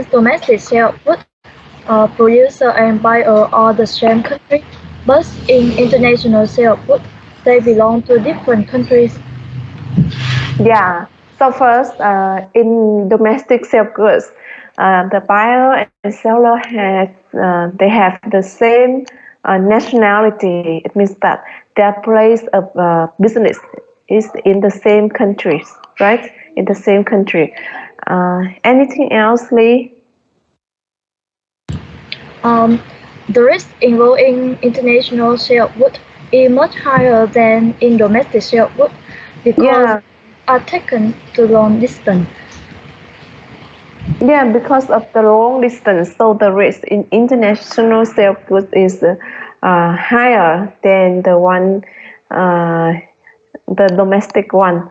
domestic sale of goods, producer and buyer are the same country, but in international sale of goods, they belong to different countries. Yeah. So first, in domestic sale goods, the buyer and seller they have the same nationality. It means that their place of business is in the same countries, right? In the same country. Anything else, Lee? Um, the risk involved in international sale of goods is much higher than in domestic sale of goods because Yeah, are taken to long distance. yeah, because of the long distance, so the risk in international sale goods is higher than uh, the domestic one,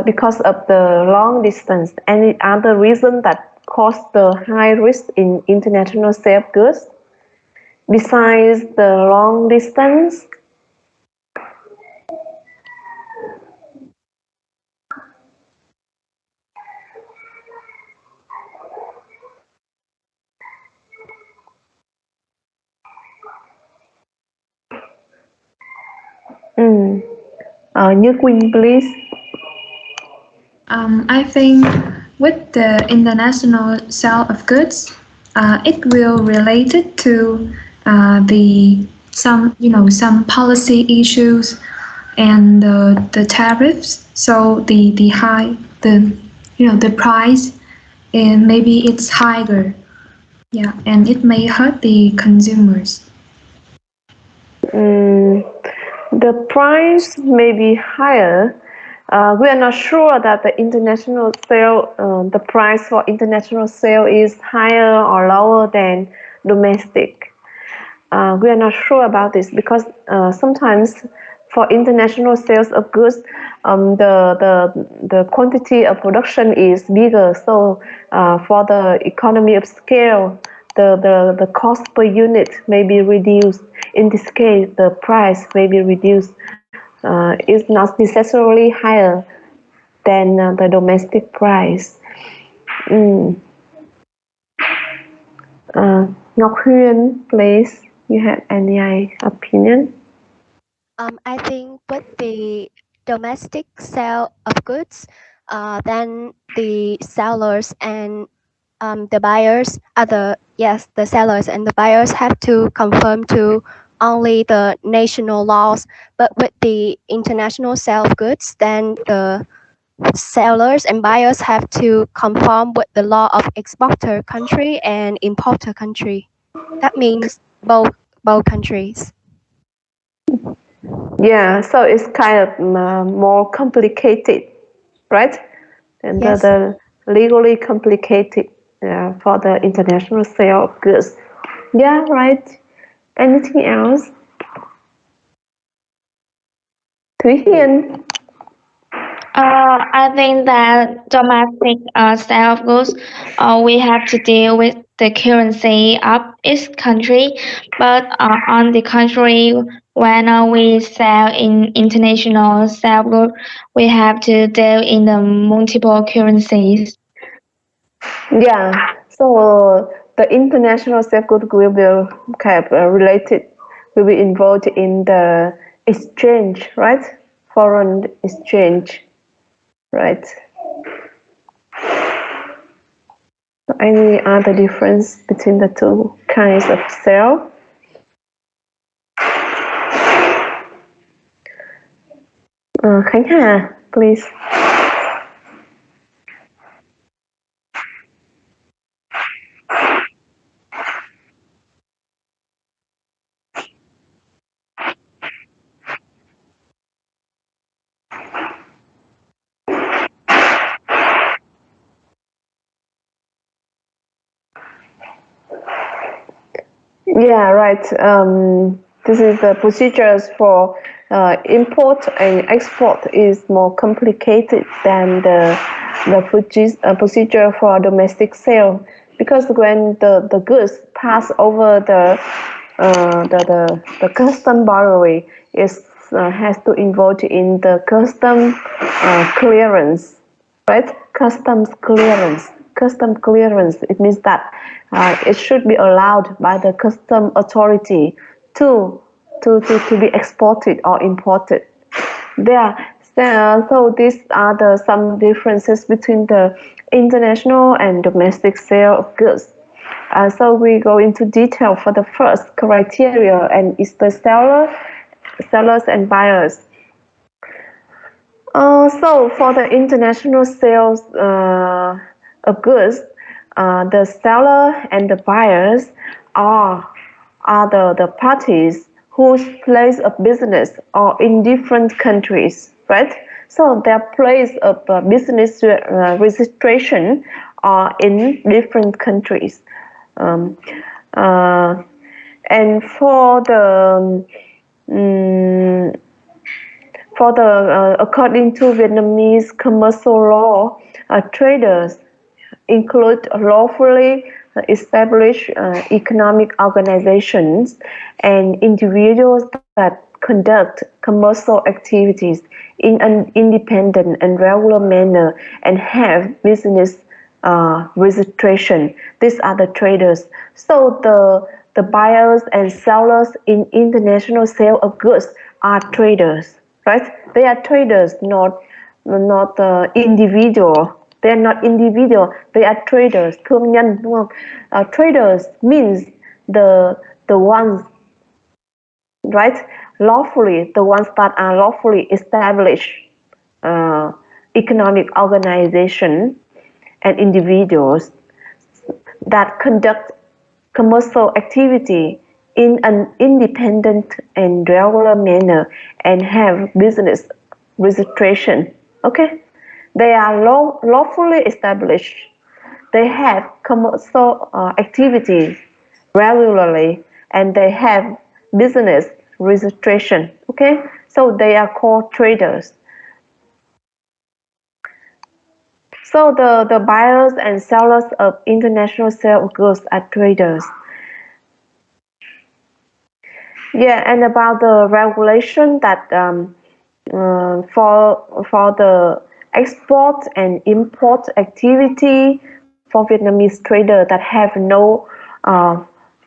because of the long distance. Any other reason that cause the high risk in international sale goods besides the long distance? Mm. Như Quỳnh, please. I think with the international sale of goods, it will related to the some some policy issues and the tariffs. So the high the price and maybe it's higher. Yeah, and it may hurt the consumers. Mm, the price may be higher. We are not sure that the international sale, the price for international sale is higher or lower than domestic. We are not sure about this because sometimes for international sales of goods, the quantity of production is bigger. So for the economy of scale, the cost per unit may be reduced. In this case, the price may be reduced. It's not necessarily higher than the domestic price. Mm. Ngọc Huyên, please, you have any opinion? I think with the domestic sale of goods, then the sellers and the buyers the sellers and the buyers have to conform to only the national laws. But with the international sale of goods, then the sellers and buyers have to conform with the law of exporter country and importer country. That means both countries. Yeah, so it's kind of more complicated, right? And Yes. the legally complicated for the international sale of goods. Yeah, right. Anything else? Thúy Hiên. I think that domestic sale of goods, we have to deal with the currency of each country. But on the contrary, when we sell in international sale of goods, we have to deal in the multiple currencies. Yeah, so the international sale of goods will be kind of related, will be involved in the exchange, right? Foreign exchange, right? Any other difference between the two kinds of sale? Khánh Hà, please. Yeah, right. This is the procedures for import and export is more complicated than the procedure for domestic sale, because when the goods pass over the custom boundary, is has to involve in the custom clearance, right? Customs clearance, custom clearance. It means that it should be allowed by the custom authority to be exported or imported. So these are some differences between the international and domestic sale of goods. So we go into detail for the first criteria, and it's the sellers and buyers. So for the international sales of goods, the seller and the buyers are the parties whose place of business are in different countries, right? So their place of business registration are in different countries. Um, uh, and for the according to Vietnamese commercial law, traders include lawfully established economic organizations and individuals that conduct commercial activities in an independent and regular manner and have business registration. These are the traders. So the buyers and sellers in international sale of goods are traders, right? They are traders, not individual. They are not individual. They are traders. Thương nhân, đúng không? Traders means the ones, right? Lawfully, the ones that are lawfully established economic organization and individuals that conduct commercial activity in an independent and regular manner and have business registration. Okay, they are lawfully established. They have commercial activities regularly and they have business registration. Okay, so they are called traders. So the buyers and sellers of international sale of goods are traders. Yeah, and about the regulation that for the export and import activity for Vietnamese traders that have no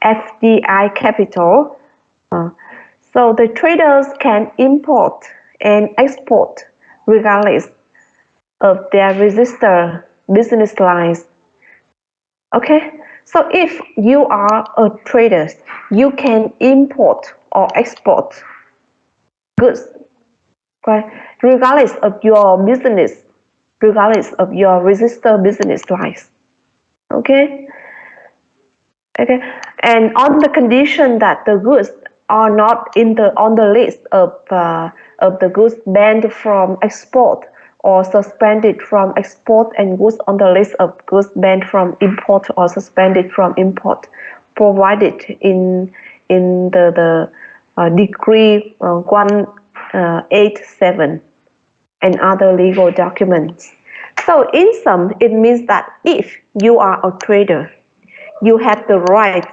FDI capital, so the traders can import and export regardless of their registered business lines. Okay, so if you are a trader, you can import or export goods, okay, regardless of your business, regardless of your registered business lines. Okay, okay, and on the condition that the goods are not on the list of the goods banned from export or suspended from export and goods on the list of goods banned from import or suspended from import provided in the decree 187 and other legal documents. So in sum, it means that if you are a trader, you have the right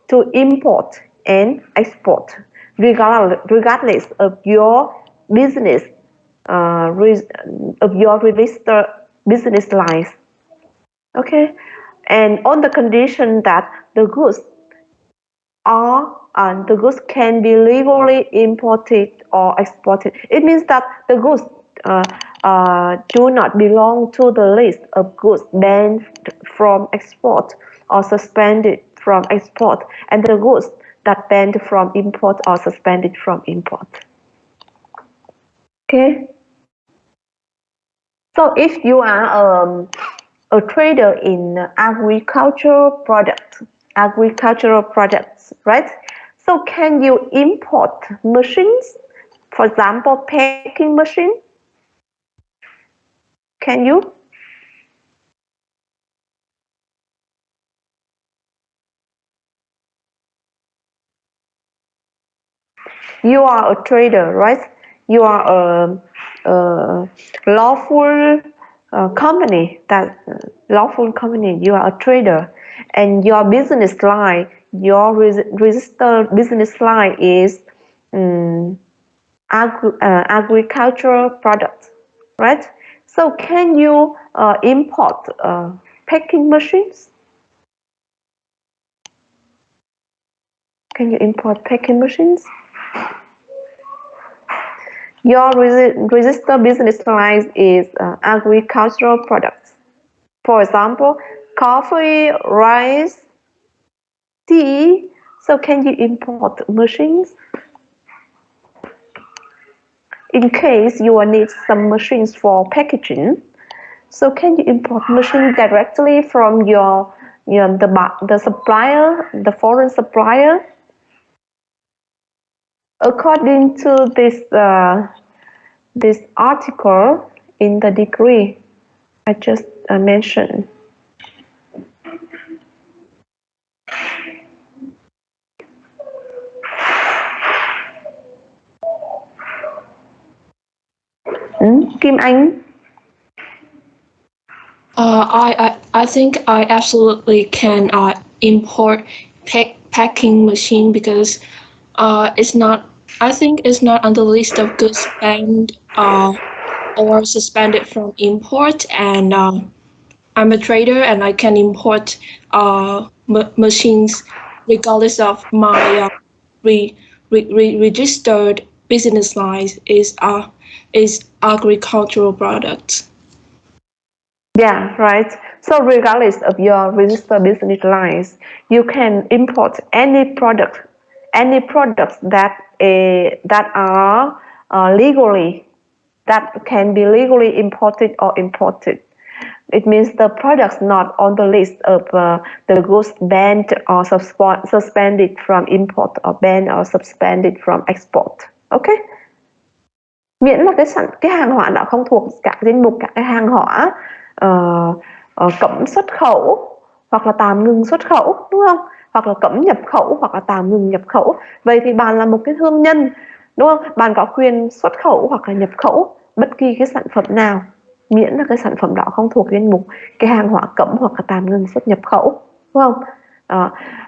to import and export regardless of your business of your registered business lines. Okay, and on the condition that the goods can be legally imported or exported. It means that the goods do not belong to the list of goods banned from export or suspended from export, and the goods that banned from import or suspended from import. Okay. So if you are a trader in agricultural products, right? So can you import machines? For example, packing machine? Can you? You are a trader, right? You are a lawful company. You are a trader, and your business line, your registered business line is agricultural products, right? So can you import packing machines? Can you import packing machines? Your registered business line is agricultural products. For example, coffee, rice, tea. So can you import machines? In case you will need some machines for packaging, so can you import machines directly from the supplier, the foreign supplier? According to this article in the degree I just mentioned. Kim Anh. I think I absolutely can import packing machine because it's not. I think it's not on the list of goods banned or suspended from import. And I'm a trader, and I can import machines regardless of my registered business lines is agricultural products. Yeah, right. So regardless of your registered business lines, you can import any products that are legally, that can be legally imported or imported. It means the products not on the list of the goods banned or suspended from import or banned or suspended from export. Okay. Miễn là cái hàng hóa đó không thuộc cả danh mục các cái hàng hóa cấm xuất khẩu hoặc là tạm ngừng xuất khẩu, đúng không? Hoặc là cấm nhập khẩu hoặc là tạm ngừng nhập khẩu. Vậy thì bạn là một cái thương nhân, đúng không? Bạn có quyền xuất khẩu hoặc là nhập khẩu bất kỳ cái sản phẩm nào, miễn là cái sản phẩm đó không thuộc danh mục cái hàng hóa cấm hoặc là tạm ngừng xuất nhập khẩu, đúng không?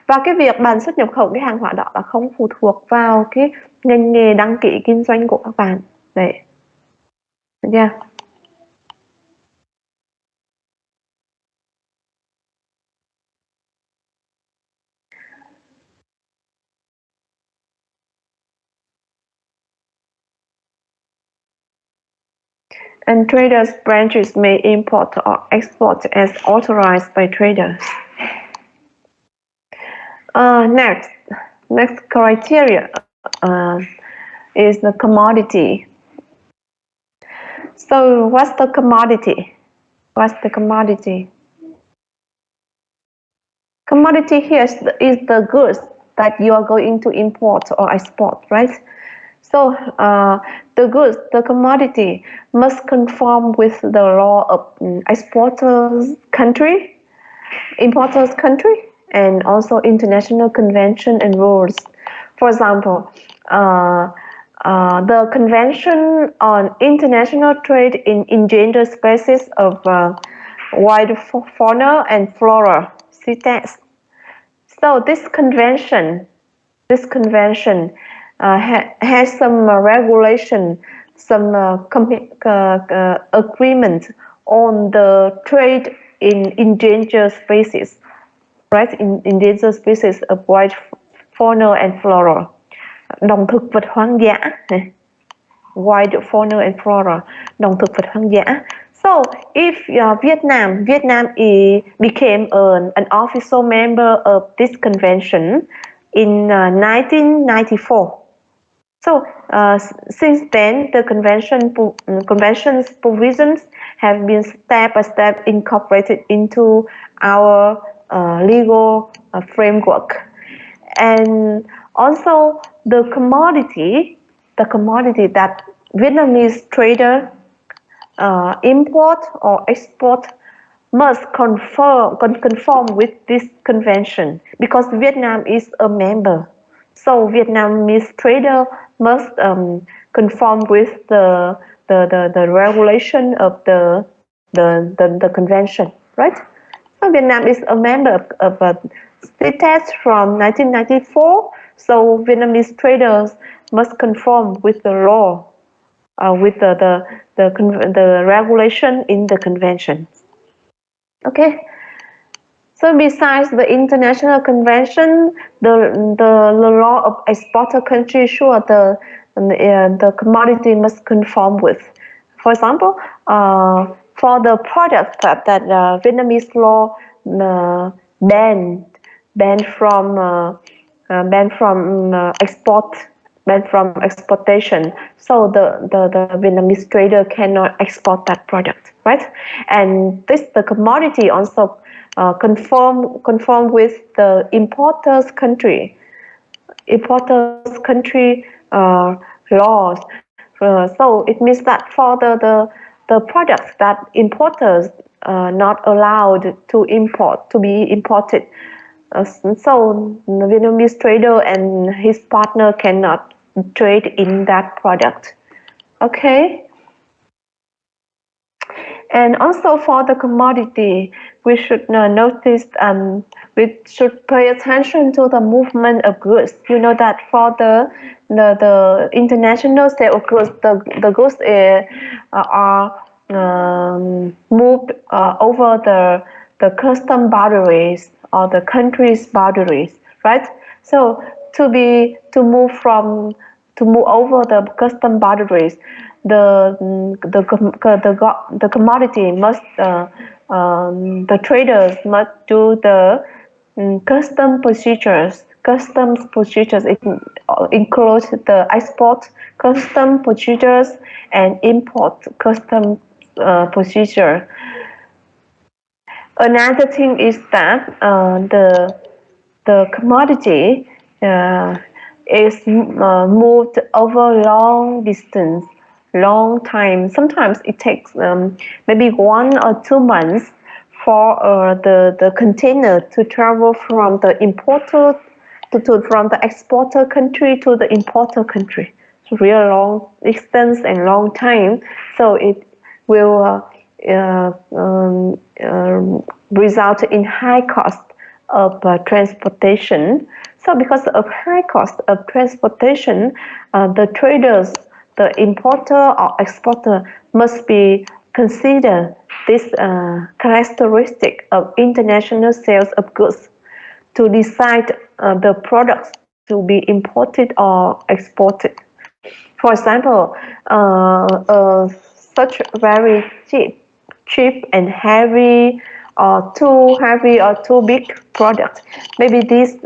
Và cái việc bạn xuất nhập khẩu cái hàng hóa đó là không phụ thuộc vào cái ngành nghề đăng ký kinh doanh của các bạn. Đấy. Yeah. And traders' branches may import or export as authorized by traders. Next criteria is the commodity. So what's the commodity? What's the commodity? Commodity here is the goods that you are going to import or export, right? So the goods, the commodity must conform with the law of exporters country, importers country, and also international convention and rules. For example, the Convention on International Trade in Endangered Species of Wild Fauna and Flora, CITES. So this convention has some regulation, some agreement on the trade in endangered species, right? In endangered species of wild fauna and flora, động thực vật hoang dã, wild fauna and flora, động thực vật hoang dã. So if Vietnam became an official member of this convention in 1994. So since then, the convention's provisions have been step by step incorporated into our legal framework, and also the commodity that Vietnamese trader import or export must conform with this convention, because Vietnam is a member. So Vietnamese trader must conform with the regulation of the convention, right? So Vietnam is a member of CITES from 1994. So Vietnamese traders must conform with the law, with the regulation in the convention. Okay, So besides the international convention, the law of exporter country, sure, the commodity must conform with. For example, for the product that Vietnamese law uh, banned banned from export, banned from exportation. So the Vietnamese trader cannot export that product, right? And this the commodity also conform with the importers country laws. So it means that for the products that importers not allowed to be imported. So the Vietnamese trader and his partner cannot trade in that product. Okay. And also for the commodity, we should notice we should pay attention to the movement of goods. You know that for the international sale of goods, the goods are moved over the custom boundaries or the country's boundaries, right? So to move over the custom boundaries, the commodity must the traders must do the customs procedures. It includes the export custom procedures and import custom procedure. Another thing is that the commodity is moved over long distance, long time. Sometimes it takes maybe 1 or 2 months for the container to travel from the importer from the exporter country to the importer country. It's real long distance and long time. So it will result in high cost of transportation. So because of high cost of transportation, the traders, the importer or exporter must be consider this characteristic of international sales of goods to decide the products to be imported or exported. For example, such very cheap and heavy or too heavy or too big product. Maybe this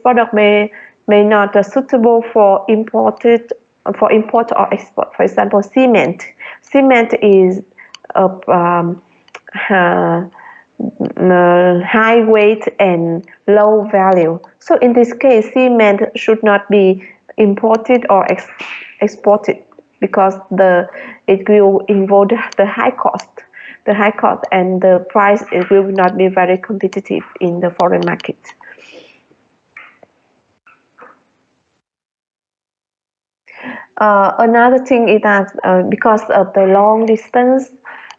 product may not suitable for import or export. For example, cement. Cement is of high weight and low value. So in this case, cement should not be imported or exported because it will involve the high cost and the price it will not be very competitive in the foreign market. Another thing is that because of the long distance,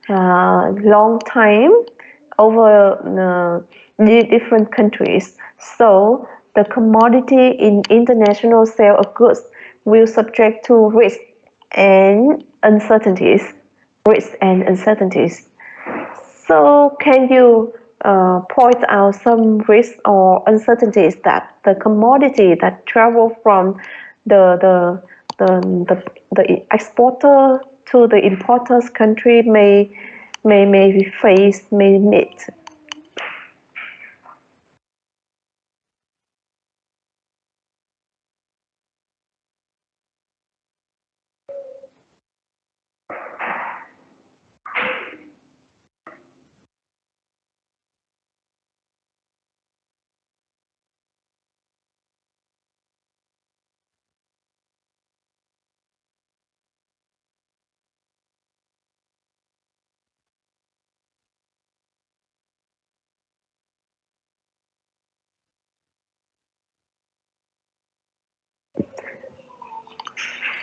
long time over the different countries, so the commodity in international sale of goods will subject to risk and uncertainties. Risk and uncertainties. So, can you point out some risks or uncertainties that the commodity that travel from the the the exporter to the importer's country may face, may meet?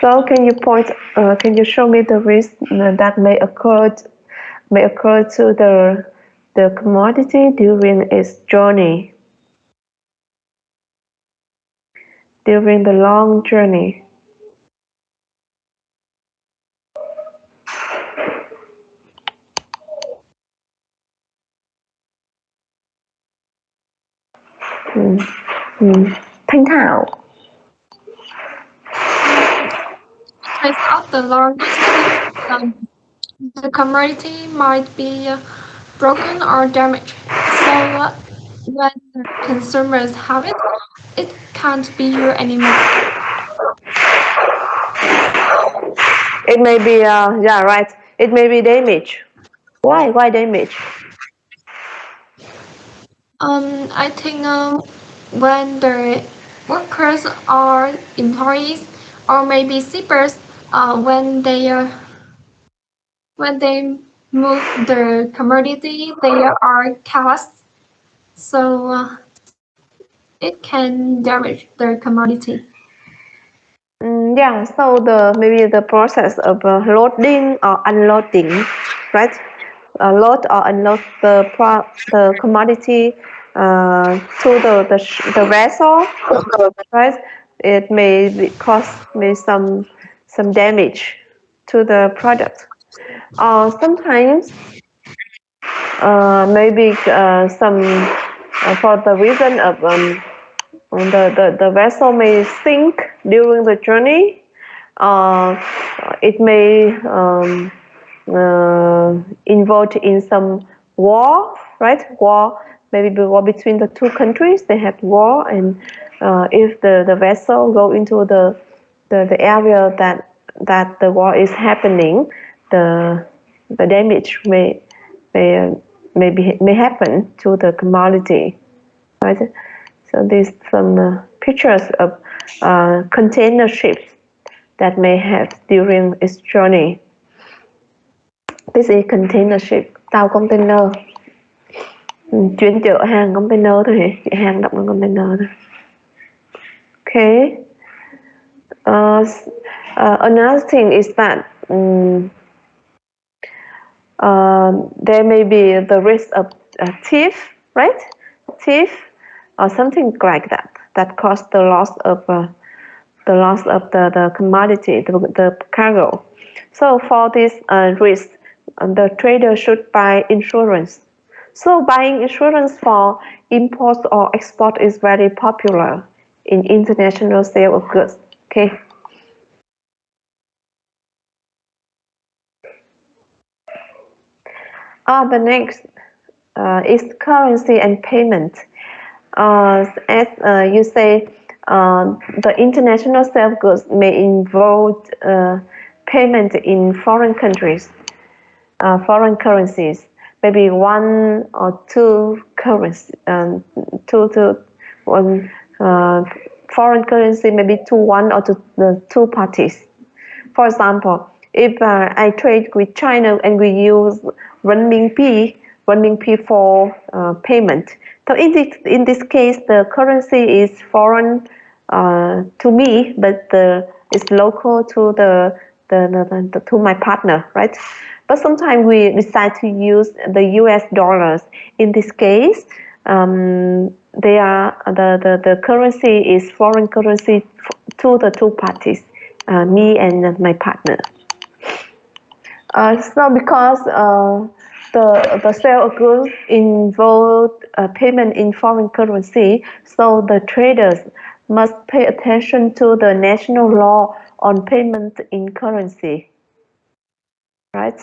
So, can you show me the risk that may occur to the commodity during its journey, during the long journey? Thanh Thảo. Without the logistics, the commodity might be broken or damaged. So when consumers have it, it can't be here anymore. It may be, yeah, right. It may be damaged. Why? Why damage? I think when the workers or employees or maybe shippers, when they move the commodity, they are careless, so it can damage the commodity. Yeah, so maybe the process of loading or unloading, right? Load or unload the commodity to the vessel, right? It may cause me some damage to the product. Or sometimes maybe some for the reason of the vessel may sink during the journey. It may involved in some war, right? War, maybe war between the two countries. They have war, and if the vessel go into the area that the war is happening, the damage may happen to the commodity, right? So these some pictures of container ships that may have during its journey. This is container ship, tàu container. Chuyên chở hàng container thôi, hàng đọng trong container thôi. Okay. Another thing is that there may be the risk of thief, right? Thief or something like that cause the loss of the commodity, the cargo. So for this risk, the trader should buy insurance. So buying insurance for import or export is very popular in international sale of goods. Okay. The next is currency and payment. As you say, the international sale of goods may involve payment in foreign countries, foreign currencies, maybe one or two currency, two one foreign currency, maybe to one or to the two parties. For example, if I trade with China and we use renminbi for payment. So in this case, the currency is foreign to me, but it's local to to my partner, right? But sometimes we decide to use the U.S. dollars. In this case, they are the currency is foreign currency to the two parties, me and my partner. So because the sale of goods involve payment in foreign currency, so the traders must pay attention to the national law on payment in currency, right?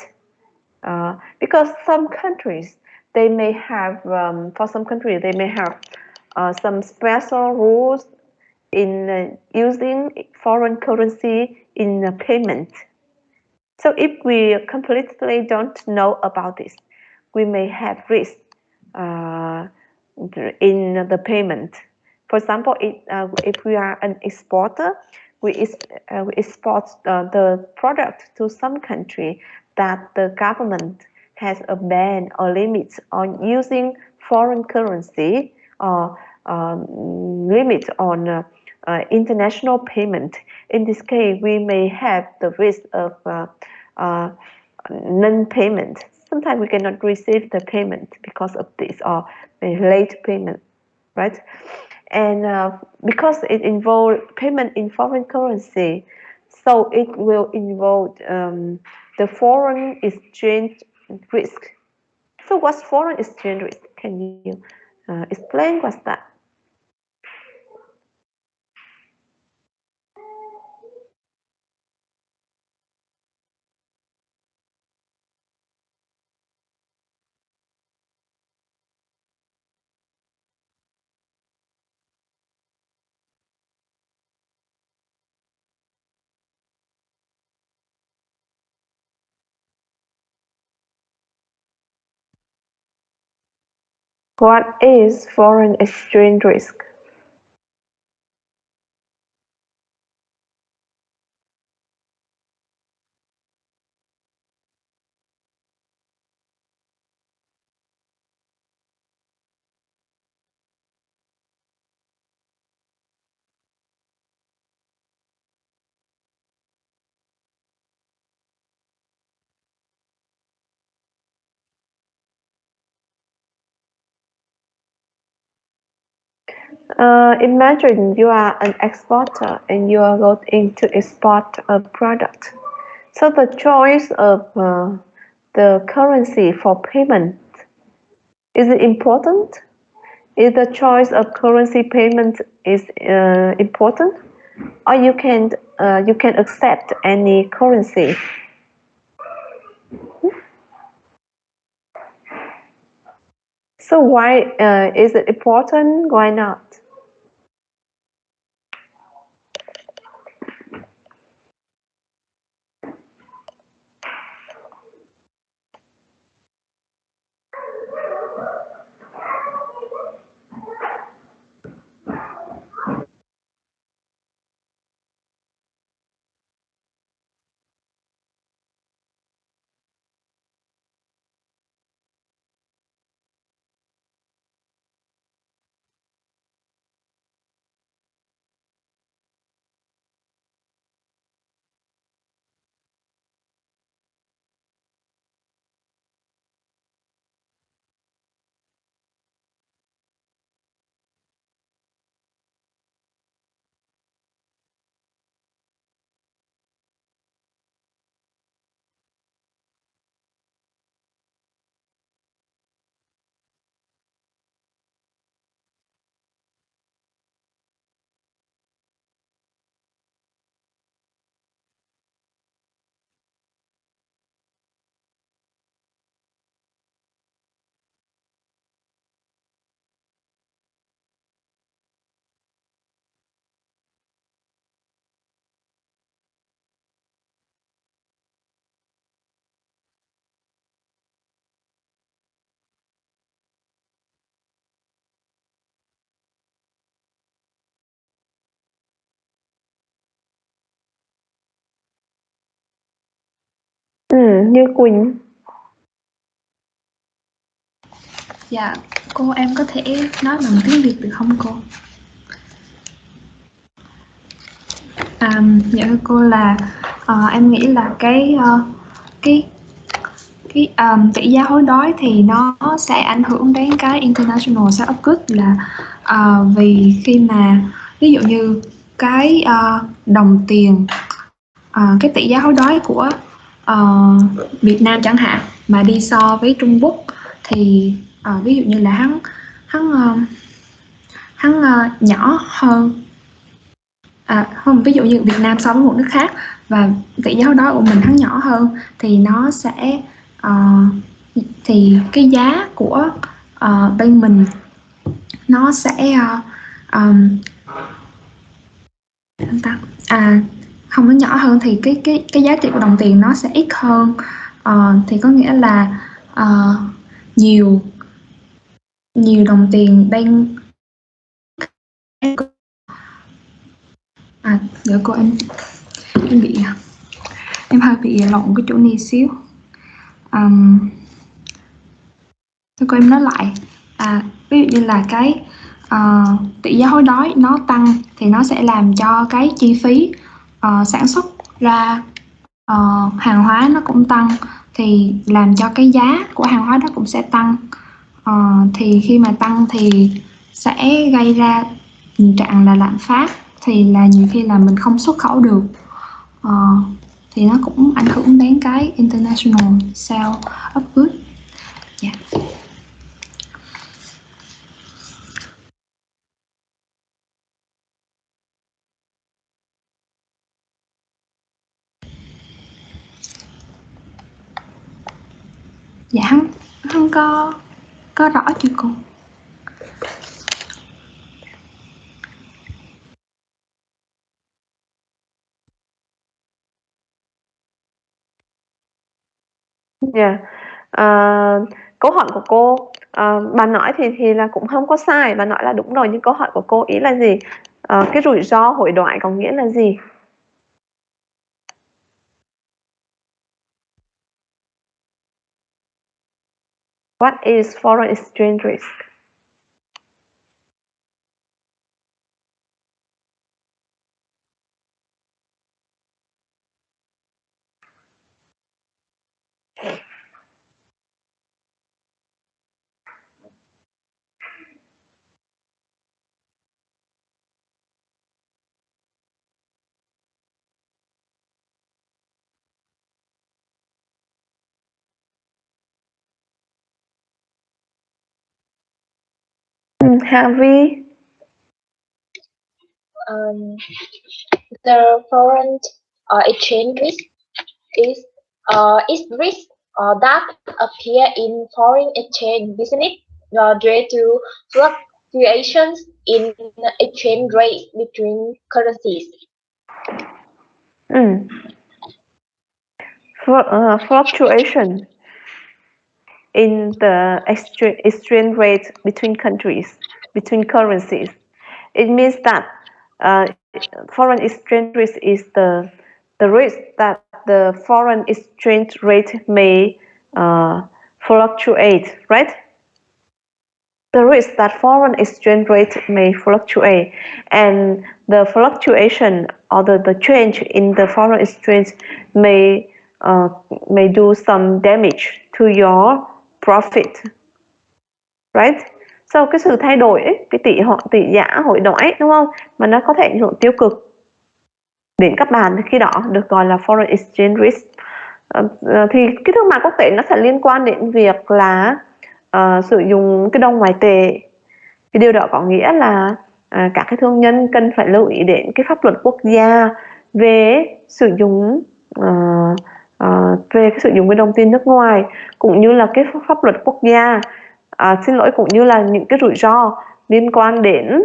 Because some countries they may have, for some countries they may have some special rules in using foreign currency in payment. So if we completely don't know about this, we may have risk in the payment. For example, if we are an exporter, we export the product to some country that the government has a ban or limit on using foreign currency or limit on international payment. In this case, we may have the risk of non-payment. Sometimes we cannot receive the payment because of this or late payment, right? And because it involves payment in foreign currency, so it will involve the foreign exchange risk. So what's foreign exchange risk? Can you explain what's that? What is foreign exchange risk? Imagine you are an exporter and you are going to export a product. So the choice of the currency for payment, is it important? Is the choice of currency payment is important, or you can accept any currency? So why is it important? Why not? Như Quỳnh. Dạ, cô em có thể nói bằng tiếng Việt được không cô? Dạ thưa cô là em nghĩ là cái tỷ giá hối đoái thì nó sẽ ảnh hưởng đến cái international sale of goods là vì khi mà ví dụ như cái đồng tiền cái tỷ giá hối đoái của Việt Nam chẳng hạn mà đi so với Trung Quốc thì ví dụ như là hắn nhỏ hơn không, ví dụ như Việt Nam so với một nước khác và tỷ giá đó của mình hắn nhỏ hơn thì nó sẽ thì cái giá của bên mình nó sẽ không, nó nhỏ hơn thì cái giá trị của đồng tiền nó sẽ ít hơn, thì có nghĩa là nhiều đồng tiền bên giờ cô em bị em hơi bị lộn cái chỗ này xíu. Thôi cô em nói lại, ví dụ như là cái tỷ giá hối đoái nó tăng thì nó sẽ làm cho cái chi phí sản xuất ra hàng hóa nó cũng tăng, thì làm cho cái giá của hàng hóa đó cũng sẽ tăng. Thì khi mà tăng thì sẽ gây ra tình trạng là lạm phát, thì là nhiều khi là mình không xuất khẩu được, thì nó cũng ảnh hưởng đến cái international sale of goods. Yeah. Dạ không có rõ chưa cô? Câu hỏi của cô Bạn nói thì là cũng không có sai, bạn nói là đúng rồi, nhưng câu hỏi của cô ý là gì? Cái rủi ro hối đoái có nghĩa là gì? What is foreign exchange risk? Harvey? The foreign exchange risk is risk that appear in foreign exchange business due to fluctuations in exchange rates between currencies. Fluctuation in the exchange rate between countries, between currencies. It means that foreign exchange risk is the risk that the foreign exchange rate may fluctuate, right? The risk that foreign exchange rate may fluctuate, and the fluctuation or the change in the foreign exchange may do some damage to your profit, right? Sau cái sự thay đổi ấy, cái tỷ giá hối đoái, đúng không? Mà nó có thể ảnh hưởng tiêu cực đến các bạn, khi đó được gọi là foreign exchange risk. Thì cái thương mại quốc tế nó sẽ liên quan đến việc là sử dụng cái đồng ngoại tệ. Cái điều đó có nghĩa là các cái thương nhân cần phải lưu ý đến cái pháp luật quốc gia về sử dụng về cái sử dụng cái đồng tiền nước ngoài, cũng như là cái pháp luật quốc gia, cũng như là những cái rủi ro liên quan đến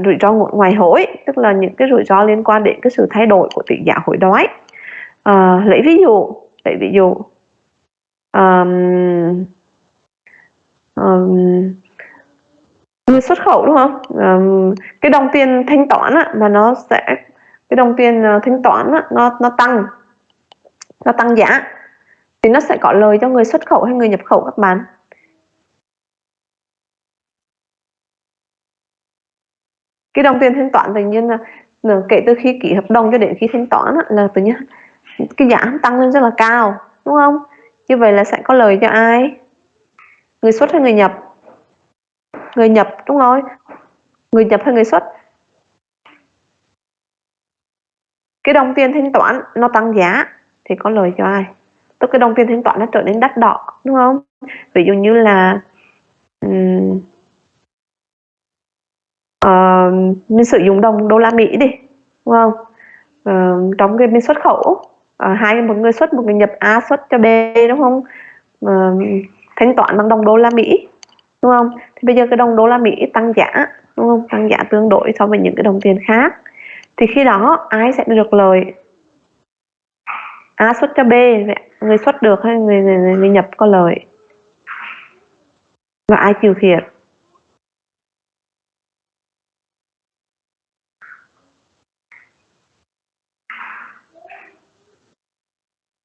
rủi ro ngoại hối, tức là những cái rủi ro liên quan đến cái sự thay đổi của tỷ giá hối đoái. Lấy ví dụ người xuất khẩu, đúng không? Cái đồng tiền thanh toán á, mà nó sẽ, cái đồng tiền thanh toán á, nó tăng giá thì nó sẽ có lời cho người xuất khẩu hay người nhập khẩu các bạn? Cái đồng tiền thanh toán tự nhiên là kể từ khi ký hợp đồng cho đến khi thanh toán á, là tự nhiên cái giá tăng lên rất là cao, đúng không? Như vậy là sẽ có lời cho ai? Người xuất hay người nhập? Người nhập, đúng rồi. Người nhập hay người xuất? Cái đồng tiền thanh toán nó tăng giá thì có lời cho ai? Tức cái đồng tiền thanh toán nó trở nên đắt đỏ, đúng không? Ví dụ như là mình sử dụng đồng đô la Mỹ đi, đúng không? Trong cái bên xuất khẩu, một người xuất, một người nhập, A xuất cho B, đúng không? Thanh toán bằng đồng đô la Mỹ, đúng không? Thì bây giờ cái đồng đô la Mỹ tăng giá, đúng không? Tăng giá tương đối so với những cái đồng tiền khác. Thì khi đó ai sẽ được lời? A xuất cho B, người xuất được hay người nhập có lời? Và ai chịu thiệt?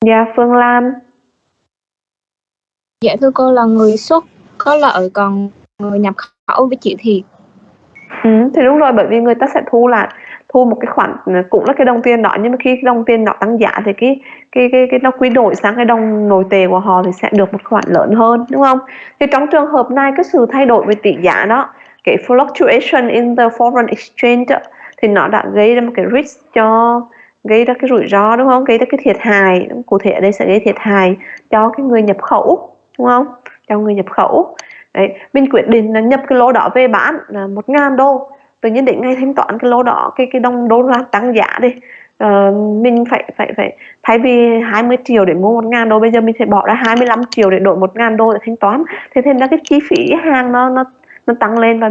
Dạ, Phương Lam. Dạ thưa cô, là người xuất có lợi, còn người nhập khẩu phải chịu thiệt. Thì đúng rồi, bởi vì người ta sẽ thu một cái khoản, cũng là cái đồng tiền đó, nhưng mà khi cái đồng tiền nó tăng giá thì cái nó quy đổi sang cái đồng nội tệ của họ thì sẽ được một khoản lớn hơn, đúng không? Thì trong trường hợp này, cái sự thay đổi về tỷ giá đó, cái fluctuation in the foreign exchange thì nó đã gây ra một cái risk, gây ra cái rủi ro, đúng không? Gây ra cái thiệt hại, cụ thể ở đây sẽ gây thiệt hại cho cái người nhập khẩu, đúng không? Cho người nhập khẩu. Đấy, mình quyết định là nhập cái lô đó về bán là 1.000 đô, tự nhiên đến ngày thanh toán cái lô đó, cái đồng đô la tăng giá đi, mình phải thay vì 20 triệu để mua 1.000 đô, bây giờ mình phải bỏ ra 25 triệu để đổi 1.000 đô để thanh toán. Thế nên là cái chi phí hàng nó tăng lên, và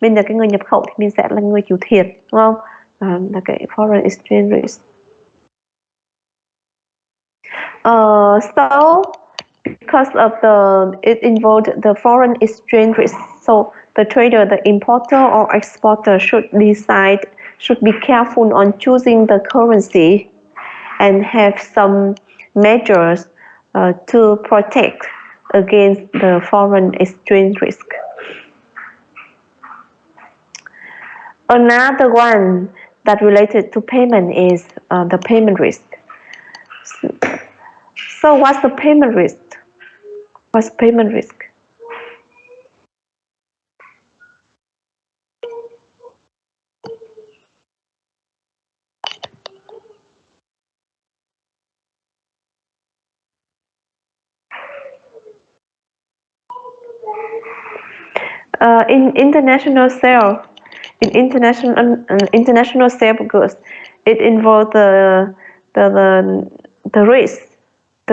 mình là cái người nhập khẩu thì mình sẽ là người chịu thiệt, đúng không? Là cái foreign exchange risk. So because of it involved the foreign exchange risk. So the trader, the importer or exporter should be careful on choosing the currency and have some measures to protect against the foreign exchange risk. Another one that related to payment is the payment risk. So what's the payment risk? What's payment risk? In international sale of goods, it involves the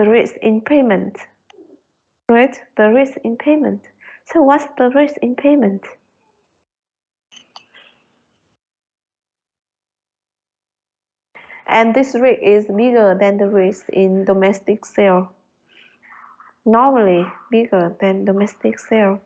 risk in payment, right? The risk in payment. So what's the risk in payment? And this risk is bigger than the risk in domestic sale. Normally bigger than domestic sale.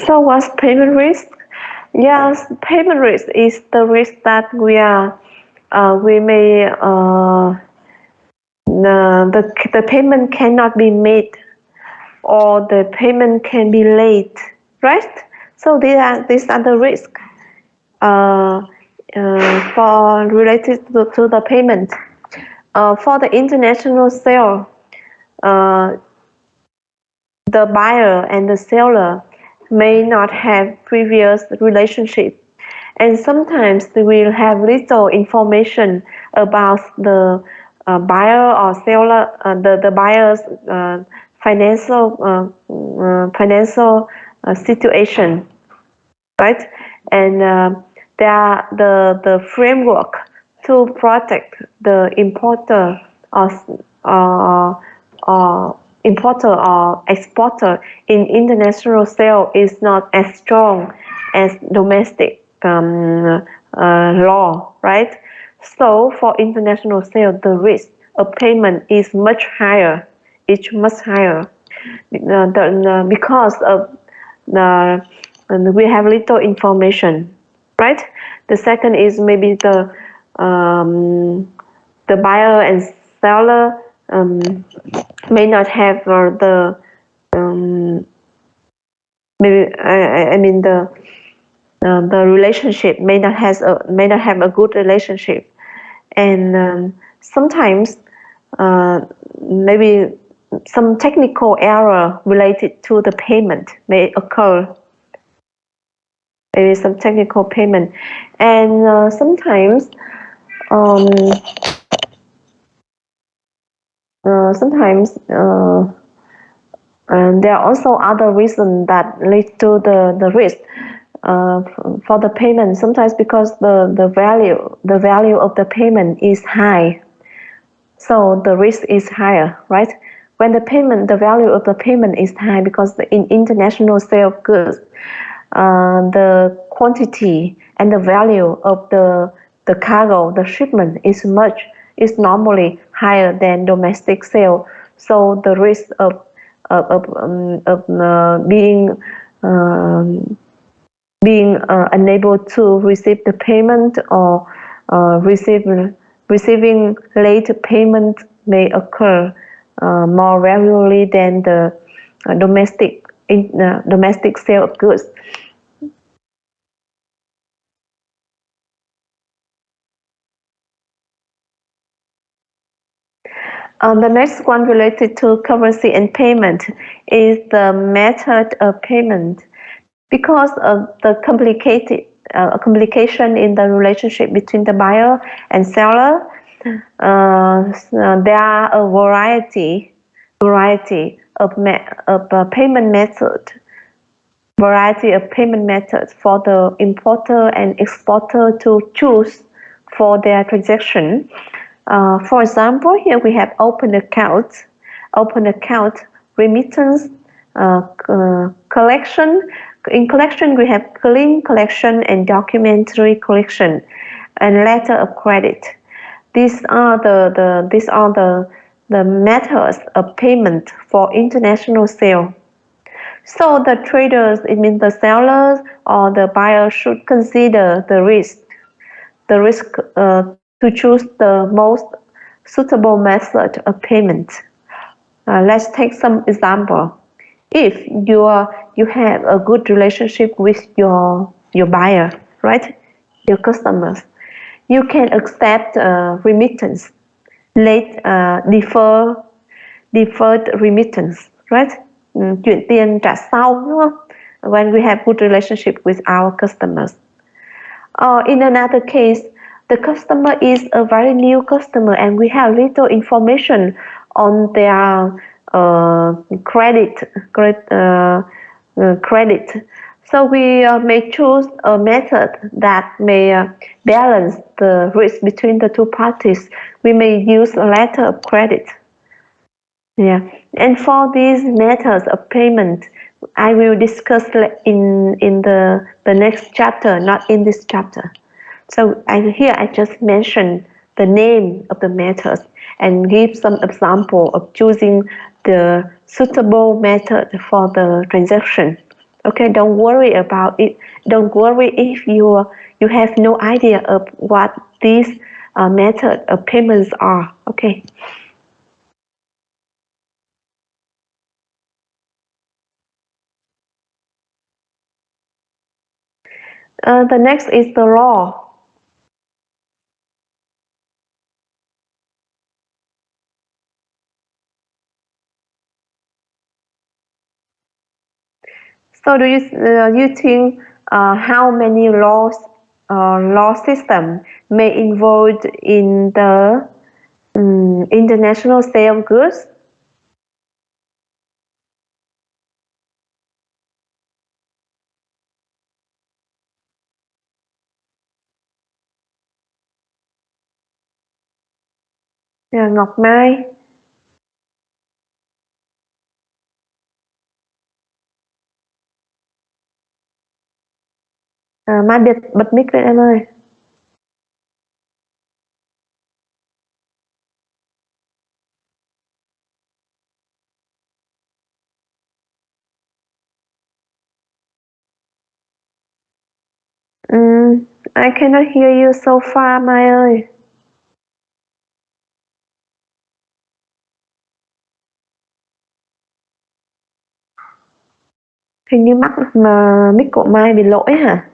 So what's payment risk? Yes, payment risk is the risk that we may the payment cannot be made or the payment can be late, right? So these are the risks for related to the payment. For the international sale, the buyer and the seller may not have previous relationship, and sometimes they will have little information about the buyer or seller, the buyer's financial situation, right? And the framework to protect the importer or exporter in international sale is not as strong as domestic law, right? So for international sale, the risk of payment is much higher. It's much higher because of we have little information, right? The second is maybe the buyer and seller may not have maybe I mean the relationship may not have a good relationship, and sometimes maybe some technical error related to the payment may occur. Maybe some technical payment, and sometimes there are also other reasons that lead to the risk for the payment. Sometimes because the value of the payment is high, so the risk is higher, right? when the value of the payment is high, because in international sale of goods, the quantity and the value of the cargo, the shipment is normally higher than domestic sale. So the risk of being unable to receive the payment, or receiving late payment may occur more regularly than the domestic sale of goods. The next one related to currency and payment is the method of payment. Because of the complication in the relationship between the buyer and seller, there are a variety of payment methods. Variety of payment methods for the importer and exporter to choose for their transaction. For example, here we have open account, remittance, collection. In collection, we have clean collection and documentary collection, and letter of credit. These are the methods of payment for international sale. So the traders, it means the sellers or the buyer, should consider the risk to choose the most suitable method of payment. Let's take some example. If you have a good relationship with your buyer, right? Your customers, you can accept remittance, late deferred remittance, right? Chuyển tiền trả sau, đúng không? When we have good relationship with our customers. Or in another case, the customer is a very new customer and we have little information on their credit. So we may choose a method that may balance the risk between the two parties. We may use a letter of credit. Yeah, and for these methods of payment, I will discuss in the next chapter, not in this chapter. So here I just mention the name of the methods and give some example of choosing the suitable method for the transaction. Okay, don't worry about it. Don't worry if you have no idea of what these method of payments are. Okay. The next is the law. So do you think how many law system may involved in the international sale of goods? Ngọc Mai. Mai bật mic lên em ơi. I cannot hear you so far, Mai ơi. Hình như mic của Mai bị lỗi hả?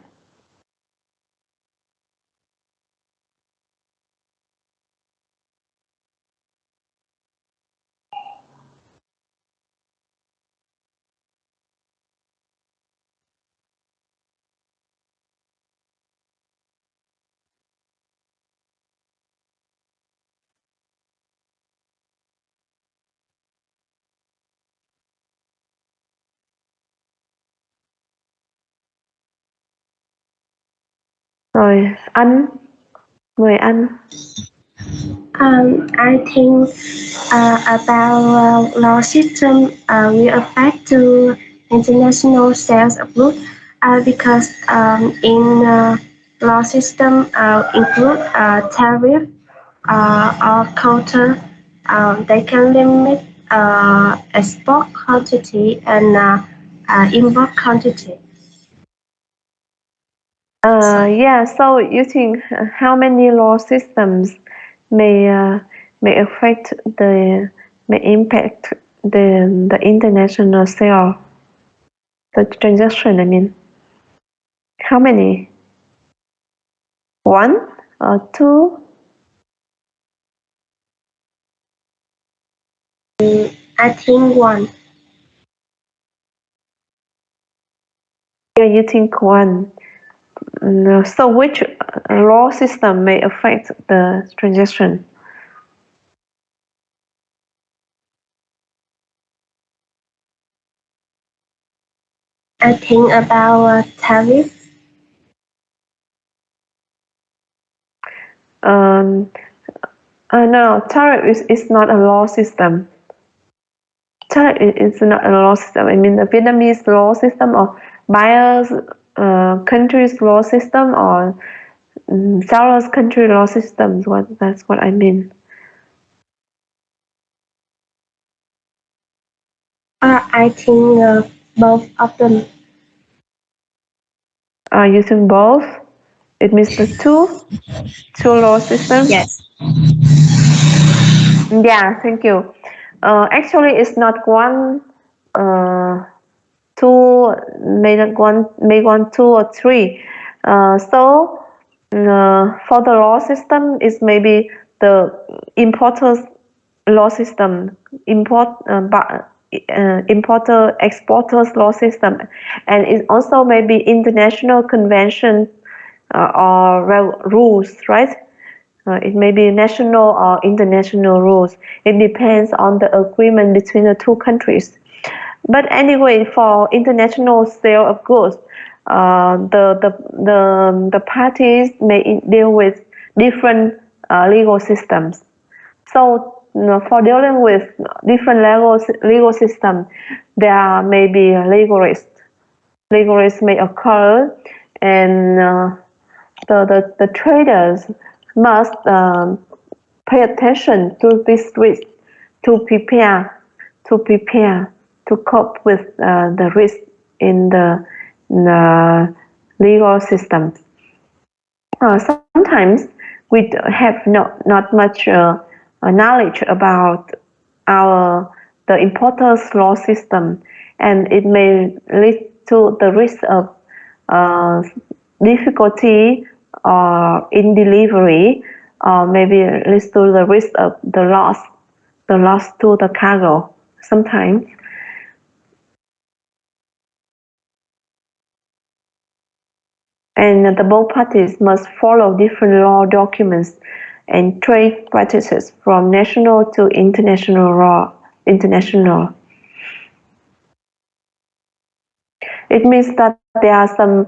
Rồi, anh, mời anh. I think about law system will affect to international sales of goods because in law system include tariff or quota. They can limit export quantity and import quantity. Yeah, so you think how many law systems may may affect the may impact the international sale, the transaction, I mean, how many? One or two? I think one. Yeah, you think one. So which law system may affect the transaction? I think about tariff. Um, no, tariff is not a law system. Tariff is not a law system. I mean, the Vietnamese law system or buyers country's law system or sellers country law systems. That's what I mean. I think both of them. Using both, it means the two law systems. Yes. Yeah, thank you. Actually, it's not one, two, maybe one, two or three. For the law system, is maybe the importers law system, importer exporters law system, and it also maybe international convention or rules, right? It may be national or international rules. It depends on the agreement between the two countries. But anyway, for international sale of goods, the parties may deal with different legal systems. So, for dealing with different legal system, there may be legal risk. Legal risk may occur, and the traders must pay attention to this risk to prepare to cope with the risk in the legal system. Sometimes we have not much knowledge about the importer's law system, and it may lead to the risk of uh, difficulty in delivery, or maybe leads to the risk of the loss to the cargo sometimes. And the both parties must follow different law documents and trade practices from national to international law. International. It means that there are some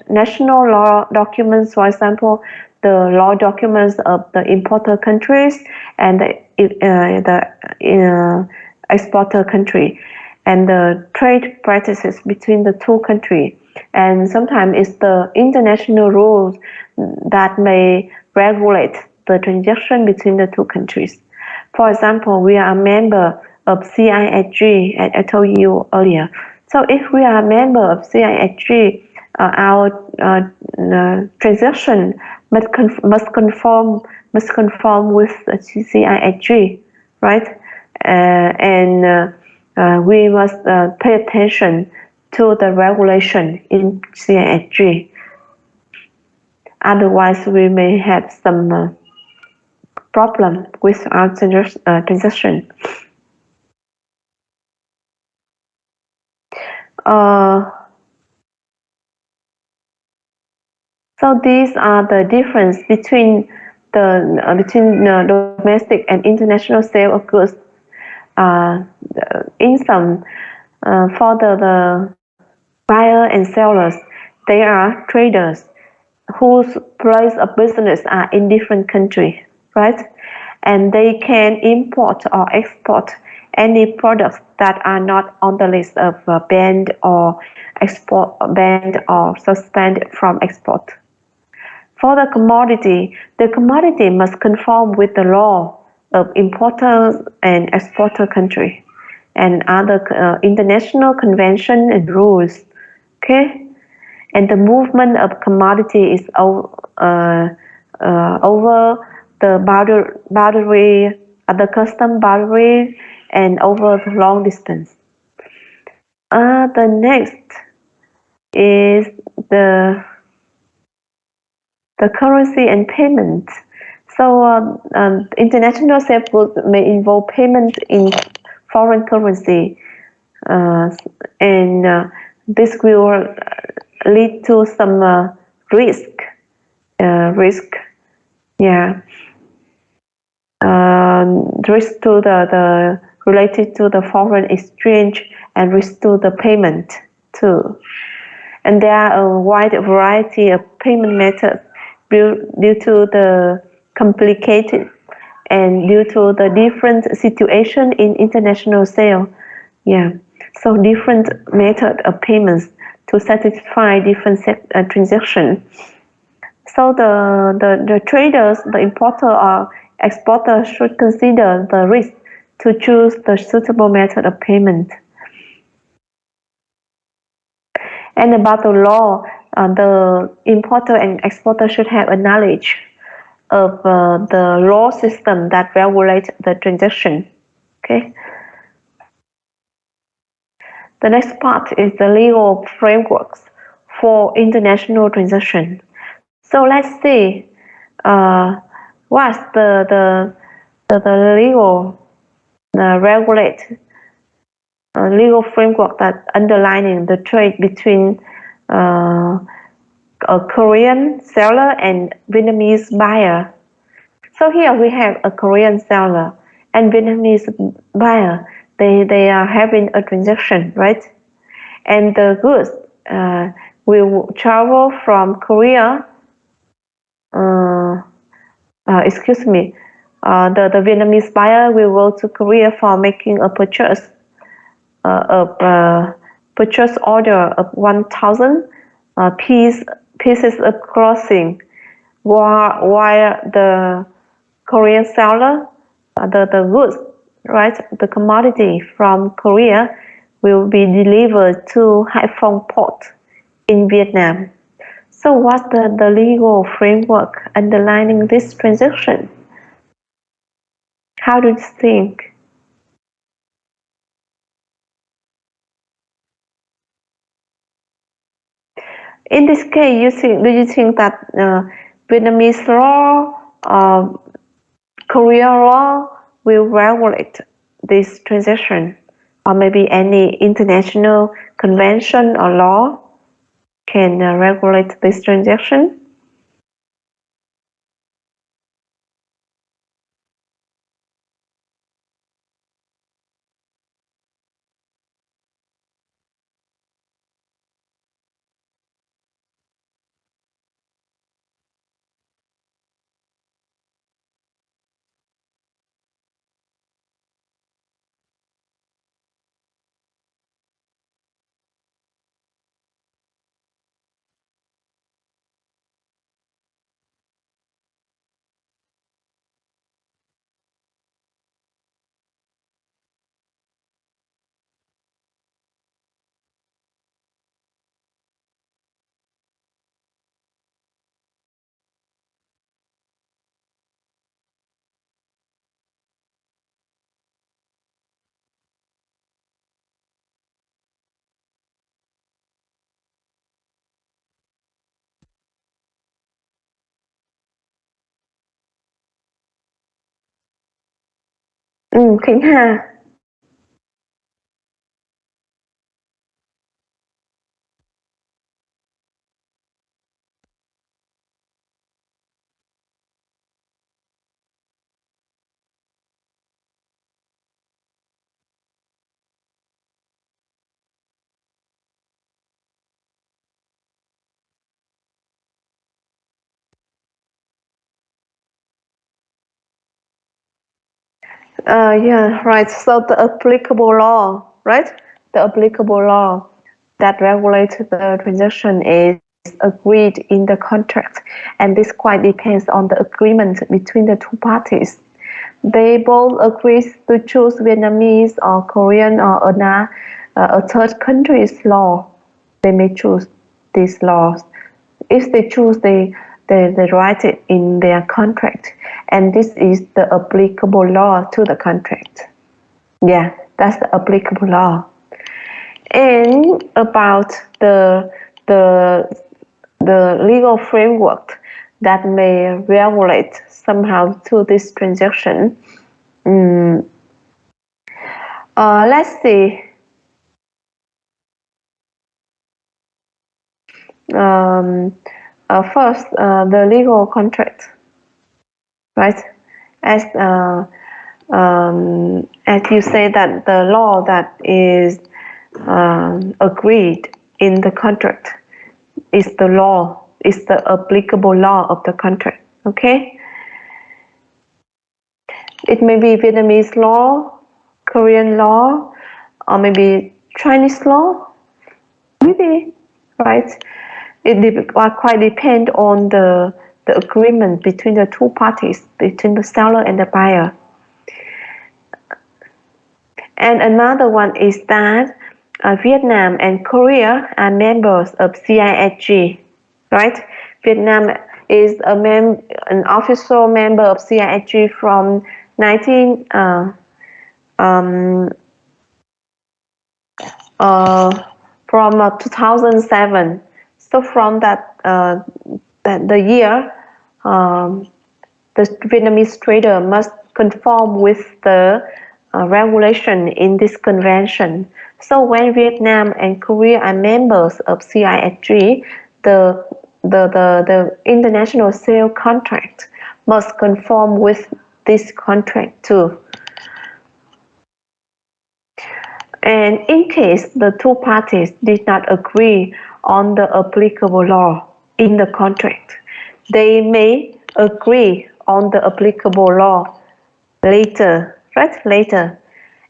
national law documents, for example, the law documents of the importer countries and the exporter country, and the trade practices between the two countries. And sometimes it's the international rules that may regulate the transaction between the two countries. For example, we are a member of CISG, as I told you earlier. So if we are a member of CISG, our transaction must conform with the CISG, right? We must pay attention to the regulation in CISG. Otherwise, we may have some problem with our transaction. So these are the difference between domestic and international sale of goods. In some, for the buyer and sellers, they are traders, whose place of business are in different country, right? And they can import or export any products that are not on the list of banned or suspended from export. For the commodity must conform with the law of importer and exporter country and other international convention and rules. Okay, and the movement of commodity is over the boundary, the custom boundary, and over the long distance. The next is the currency and payment. So international sales goods may involve payment in foreign currency, uh, and this will lead to some risk. Risk, yeah, risk to the related to the foreign exchange and risk to the payment too. And there are a wide variety of payment methods due to the complicated and due to the different situation in international sale. Yeah, so different method of payments to satisfy different transactions. So the traders, the importer or exporter should consider the risk to choose the suitable method of payment. And about the law, the importer and exporter should have a knowledge of the law system that regulates the transaction. Okay. The next part is the legal frameworks for international transaction. So let's see what's the legal regulate legal framework that underlining the trade between a Korean seller and Vietnamese buyer. So here we have a Korean seller and Vietnamese buyer. They are having a transaction, right? And the goods will travel from Korea. Excuse me. The Vietnamese buyer will go to Korea for making a purchase order of 1,000 pieces of clothing, while the Korean seller, the goods, right, the commodity from Korea will be delivered to Haiphong port in Vietnam. So what's the legal framework underlining this transaction? How do you think? In this case, do you think that Vietnamese law or Korea law will regulate this transaction, or maybe any international convention or law can regulate this transaction? Khánh Hà. Yeah, right. So the applicable law, right? The applicable law that regulates the transaction is agreed in the contract, and this quite depends on the agreement between the two parties. They both agree to choose Vietnamese or Korean or a third country's law. They may choose these laws. If they choose, they write it in their contract, and this is the applicable law to the contract. Yeah, that's the applicable law. And about the the legal framework that may regulate somehow to this transaction. Let's see. First, the legal contract, right? As as you say that the law that is agreed in the contract is the law, is the applicable law of the contract. Okay, it may be Vietnamese law, Korean law, or maybe Chinese law. Maybe, right? It quite depend on the agreement between the two parties, between the seller and the buyer. And another one is that Vietnam and Korea are members of CISG, right? Vietnam is an official member of CISG from 2007. So from that the year, the Vietnamese trader must conform with the regulation in this convention. So when Vietnam and Korea are members of CISG, the international sale contract must conform with this contract too. And in case the two parties did not agree on the applicable law in the contract, they may agree on the applicable law later, right? Later.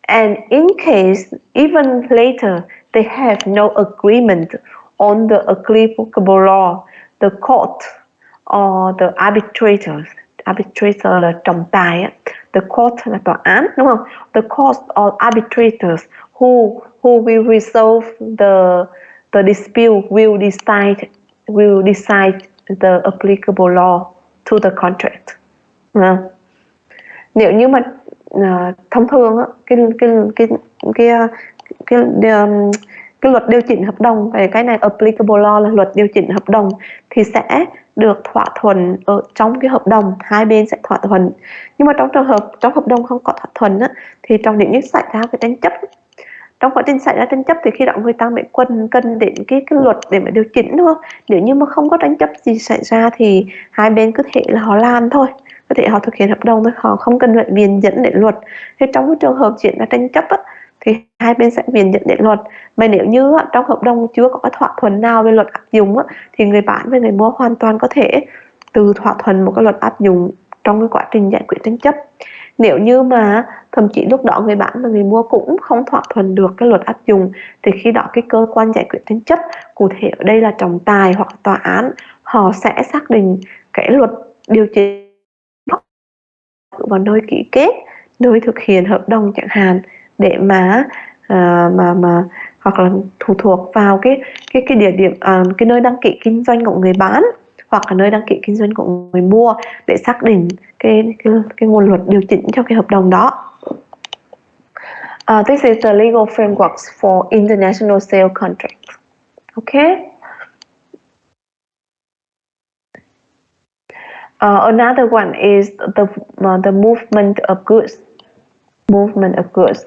And in case even later they have no agreement on the applicable law, the court or the arbitrators, arbitrator là trọng tài á, the court là tòa án đúng không? The court or arbitrators who will resolve the dispute will decide the applicable law to the contract. Nếu như mà thông thường á, cái luật điều chỉnh hợp đồng về cái này, applicable law là luật điều chỉnh hợp đồng, thì sẽ được thỏa thuận ở trong cái hợp đồng, hai bên sẽ thỏa thuận. Nhưng mà trong trường hợp trong hợp đồng không có thỏa thuận á, thì trong những xảy ra cái tranh chấp, trong quá trình xảy ra tranh chấp thì khi đó người ta mới cân đến cái luật để mà điều chỉnh thôi. Nếu như mà không có tranh chấp gì xảy ra thì hai bên có thể là họ làm thôi, có thể họ thực hiện hợp đồng thôi, họ không cần phải viện dẫn đến luật. Thì trong cái trường hợp diễn ra tranh chấp á, thì hai bên sẽ viện dẫn đến luật. Mà nếu như á, trong hợp đồng chưa có cái thỏa thuận nào về luật áp dụng á, thì người bán và người mua hoàn toàn có thể từ thỏa thuận một cái luật áp dụng trong cái quá trình giải quyết tranh chấp. Nếu như mà thậm chí lúc đó người bán và người mua cũng không thỏa thuận được cái luật áp dụng, thì khi đó cái cơ quan giải quyết tranh chấp, cụ thể ở đây là trọng tài hoặc tòa án, họ sẽ xác định cái luật điều chỉnh vào nơi ký kết, nơi thực hiện hợp đồng chẳng hạn, để mà hoặc là phụ thuộc vào cái địa điểm, cái nơi đăng ký kinh doanh của người bán hoặc là nơi đăng ký kinh doanh của người mua để xác định cái nguồn luật điều chỉnh cho cái hợp đồng đó. This is the legal frameworks for international sale contracts. Okay. Another one is the movement of goods. Movement of goods.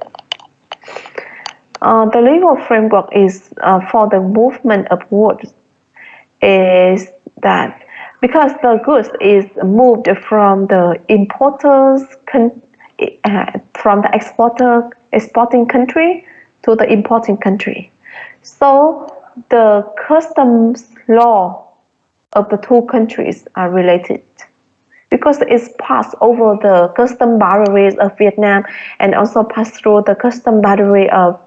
The legal framework is for the movement of goods is that because the goods is moved from the importers from the exporting country to the importing country, so the customs law of the two countries are related. because it's passed over the custom boundaries of Vietnam and also passed through the custom boundary of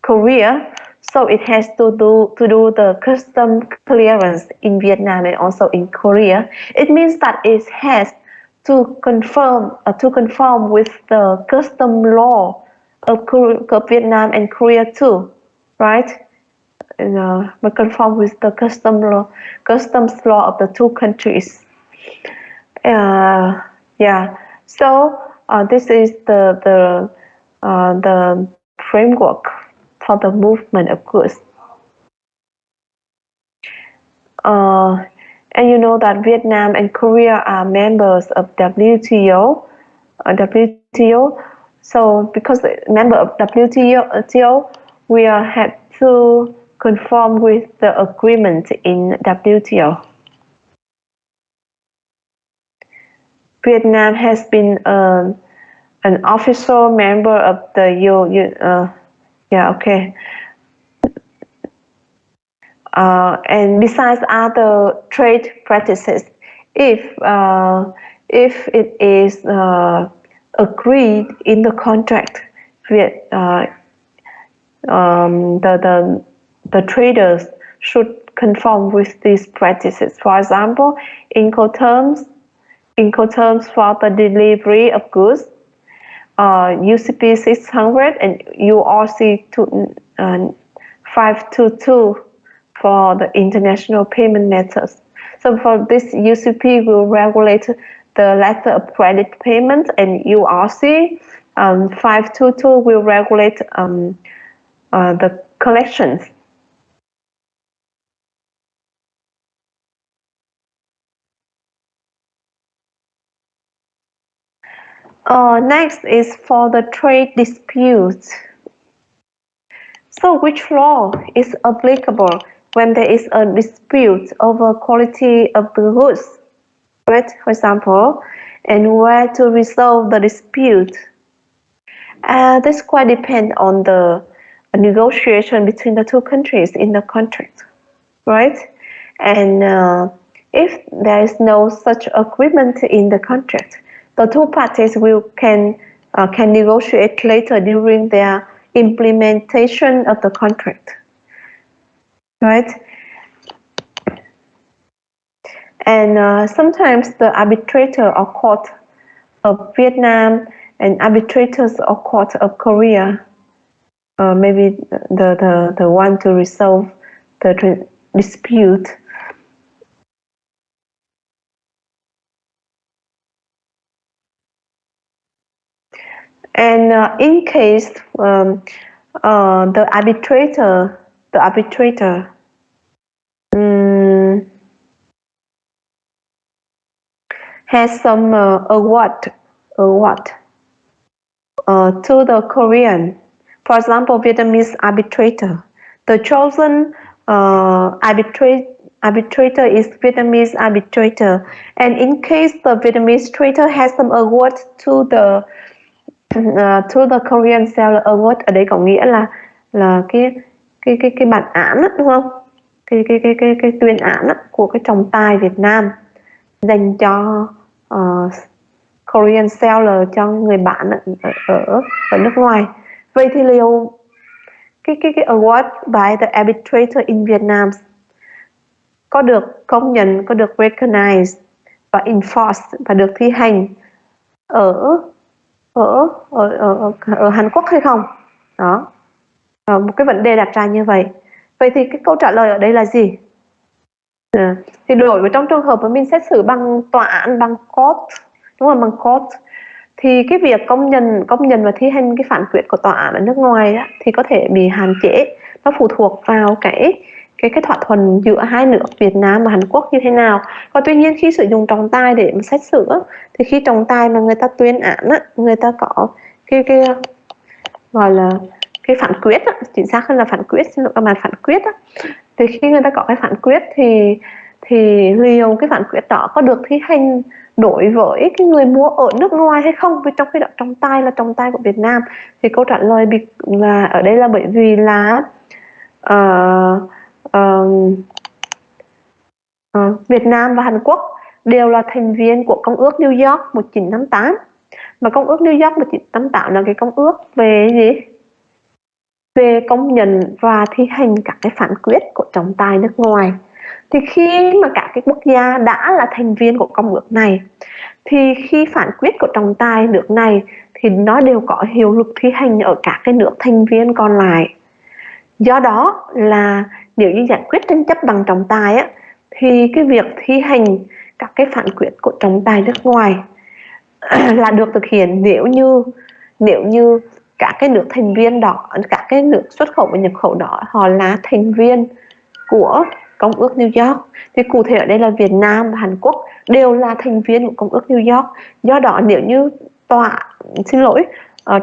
Korea. So it has to do the custom clearance in Vietnam and also in Korea. It means that it has to conform with the custom law of Vietnam and Korea too, right? But conform with the customs law of the two countries. Yeah. So this is the framework for the movement of goods. And you know that Vietnam and Korea are members of WTO. So because member of WTO, we have to conform with the agreement in WTO. Vietnam has been an official member of the and besides other trade practices, if it is agreed in the contract, the traders should conform with these practices. For example, Incoterms for the delivery of goods, UCP 600 and URC 522 for the international payment methods. So for this, UCP will regulate the letter of credit payment, and URC 522 will regulate the collections. Next is for the trade disputes. So which law is applicable when there is a dispute over quality of the goods, right? For example, and where to resolve the dispute? This quite depends on the negotiation between the two countries in the contract, right? And if there is no such agreement in the contract, the two parties can negotiate later during their implementation of the contract, right? And sometimes the arbitrator or court of Vietnam and arbitrators or court of Korea, maybe the one to resolve the dispute. And in case the arbitrator has some award to the Korean, for example, Vietnamese arbitrator. The chosen arbitrator is Vietnamese arbitrator, and in case the Vietnamese arbitrator has some award to the Korean seller, award ở đây có nghĩa là cái bản án đó, đúng không? Cái tuyên án đó, của cái trọng tài Việt Nam dành cho Korean seller, cho người bán ở nước ngoài. Vậy thì liệu cái award by the arbitrator in Vietnam có được công nhận, có được recognized và enforced và được thi hành ở Hàn Quốc hay không? Đó, một cái vấn đề đặt ra như vậy. Vậy thì cái câu trả lời ở đây là gì? Thì đối với trong trường hợp mà mình xét xử bằng tòa án, bằng court, đúng không? Bằng court, thì cái việc công nhận và thi hành cái phán quyết của tòa án ở nước ngoài đó, thì có thể bị hạn chế. Nó phụ thuộc vào cái thỏa thuận giữa hai nước Việt Nam và Hàn Quốc như thế nào. Còn tuy nhiên khi sử dụng trọng tài để mà xét xử thì khi trọng tài mà người ta tuyên án á, người ta có cái gọi là cái phán quyết á, chính xác hơn là phán quyết, xin lỗi các bạn, phán quyết á. Thì khi người ta có cái phán quyết thì liệu cái phán quyết đó có được thi hành đối với cái người mua ở nước ngoài hay không? Vì trong khi đó trọng tài của Việt Nam, thì câu trả lời là ở đây là bởi vì là Việt Nam và Hàn Quốc đều là thành viên của Công ước New York 1958. Mà Công ước New York 1988 là cái công ước về gì? Về công nhận và thi hành các cái phán quyết của trọng tài nước ngoài. Thì khi mà các cái quốc gia đã là thành viên của công ước này, thì khi phán quyết của trọng tài nước này thì nó đều có hiệu lực thi hành ở các cái nước thành viên còn lại. Do đó là nếu như giải quyết tranh chấp bằng trọng tài á, thì cái việc thi hành các cái phán quyết của trọng tài nước ngoài là được thực hiện nếu như các cái nước thành viên đó, các cái nước xuất khẩu và nhập khẩu đó họ là thành viên của Công ước New York. Thì cụ thể ở đây là Việt Nam và Hàn Quốc đều là thành viên của Công ước New York. Do đó nếu như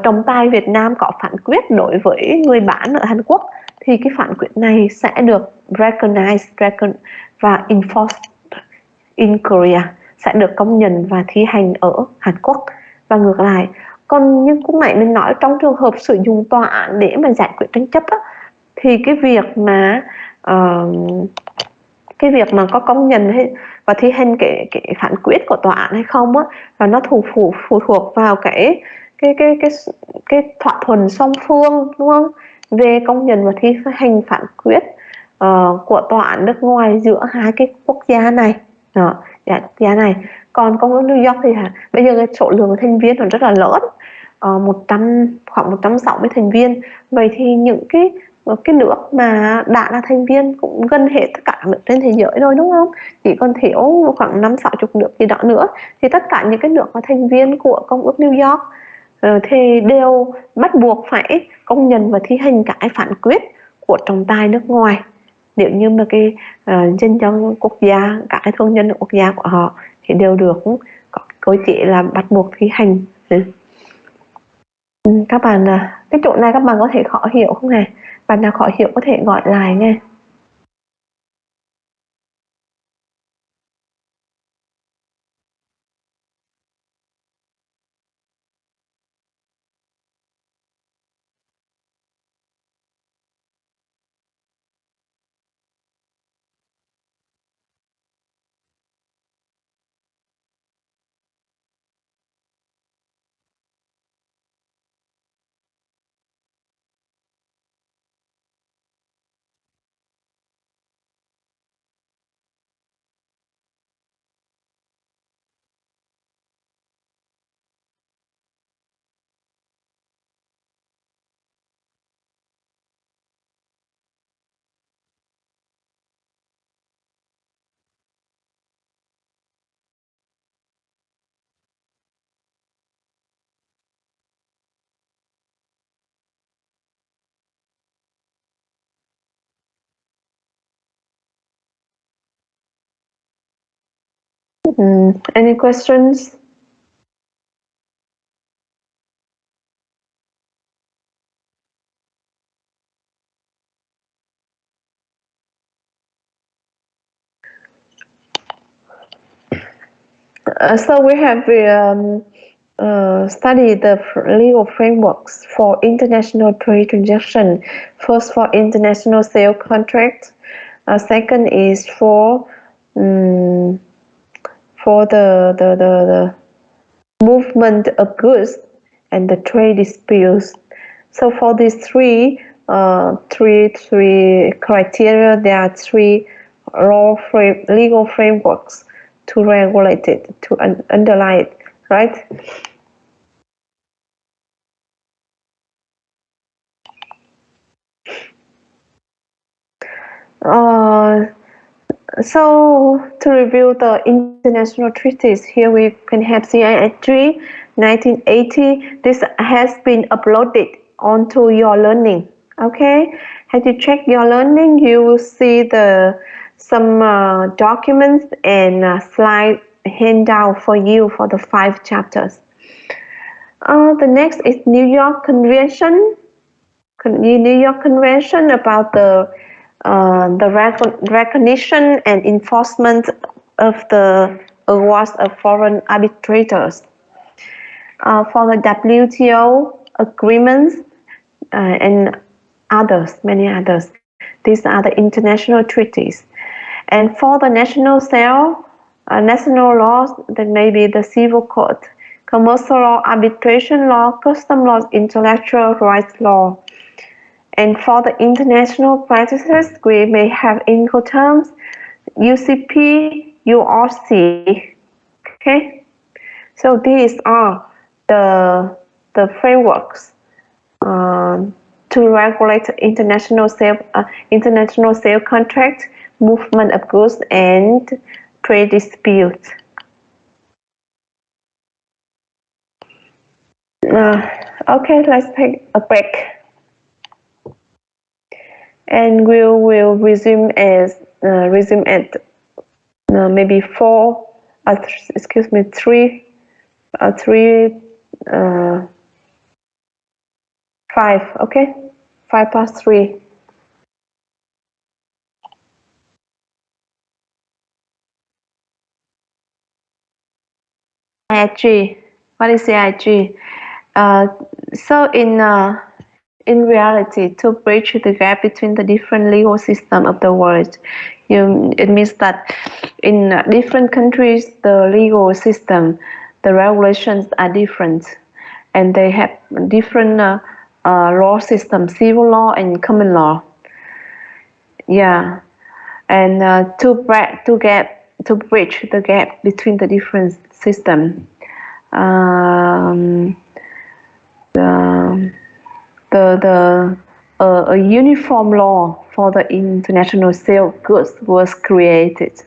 trọng tài Việt Nam có phán quyết đối với người bán ở Hàn Quốc thì cái phán quyết này sẽ được recognized và enforced in Korea, sẽ được công nhận và thi hành ở Hàn Quốc và ngược lại. Còn như lúc nãy mình nói, trong trường hợp sử dụng tòa án để mà giải quyết tranh chấp á, thì cái việc mà có công nhận và thi hành cái phán quyết của tòa án hay không á, và nó phụ thuộc vào cái thỏa thuận song phương, đúng không, về công nhận và thi hành phán quyết của tòa án nước ngoài giữa hai cái quốc gia này. Còn Công ước New York thì bây giờ cái số lượng thành viên nó rất là lớn, khoảng 160 thành viên. Vậy thì những cái nước mà đã là thành viên cũng gần hết tất cả các nước trên thế giới rồi, đúng không? Chỉ còn thiếu khoảng 50-60 nước gì đó nữa thì tất cả những cái nước là thành viên của Công ước New York thì đều bắt buộc phải công nhận và thi hành cái phán quyết của trọng tài nước ngoài. Nếu như mà cái dân trong quốc gia, các cái thương nhân quốc gia của họ thì đều được có cơ chế là bắt buộc thi hành. Các bạn, cái chỗ này các bạn có thể khó hiểu không hề? Bạn nào khó hiểu có thể gọi lại nghe. Any questions? So we have studied the legal frameworks for international trade transaction. First, for international sale contract. Second is for the movement of goods and the trade disputes. So for these three criteria, there are three legal frameworks to regulate it, to underlie it, right? So to review the international treaties, here we can have CIS3 1980. This has been uploaded onto your learning. Okay, as you check your learning, you will see some documents and slide handout for you for the 5 chapters. The next is New York Convention. New York Convention about the recognition and enforcement of the awards of foreign arbitrators. For the WTO agreements and many others. These are the international treaties. And for the national sale national laws, then maybe the civil code, commercial law, arbitration law, custom law, intellectual rights law. And for the international practices, we may have Incoterms, UCP, URC. Okay, so these are the frameworks to regulate international sale contract, movement of goods, and trade disputes. Okay, let's take a break, and we will resume at maybe 5. Okay, 5 past 3. CIG. What is CIG? So in reality, to bridge the gap between the different legal system of the world, it means that in different countries, the legal system, the regulations are different, and they have different law systems, civil law and common law. Yeah, and to bridge the gap between the different systems. A uniform law for the international sale of goods was created,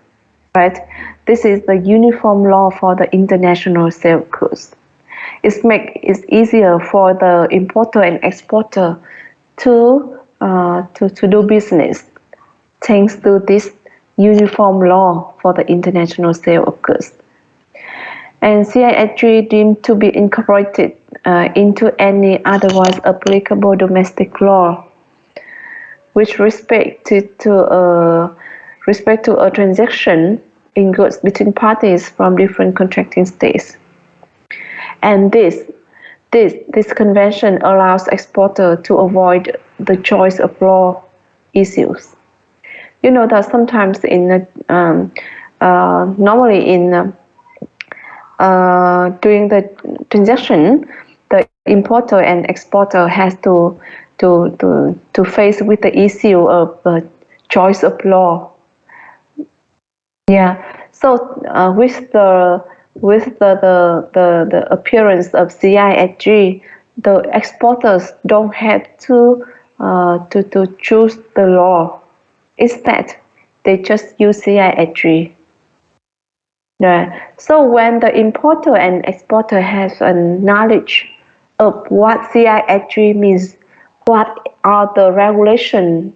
right? This is the uniform law for the international sale of goods. It's easier for the importer and exporter to do business thanks to this uniform law for the international sale of goods. And CIG deemed to be incorporated into any otherwise applicable domestic law, which respect to a transaction in goods between parties from different contracting states. And this convention allows exporter to avoid the choice of law issues. You know that sometimes normally in during the transaction, the importer and exporter has to face with the issue of choice of law. Yeah. So with the appearance of CIG, the exporters don't have to choose the law. Instead, they just use CIG. Yeah. So when the importer and exporter has a knowledge of what CIG means, what are the regulations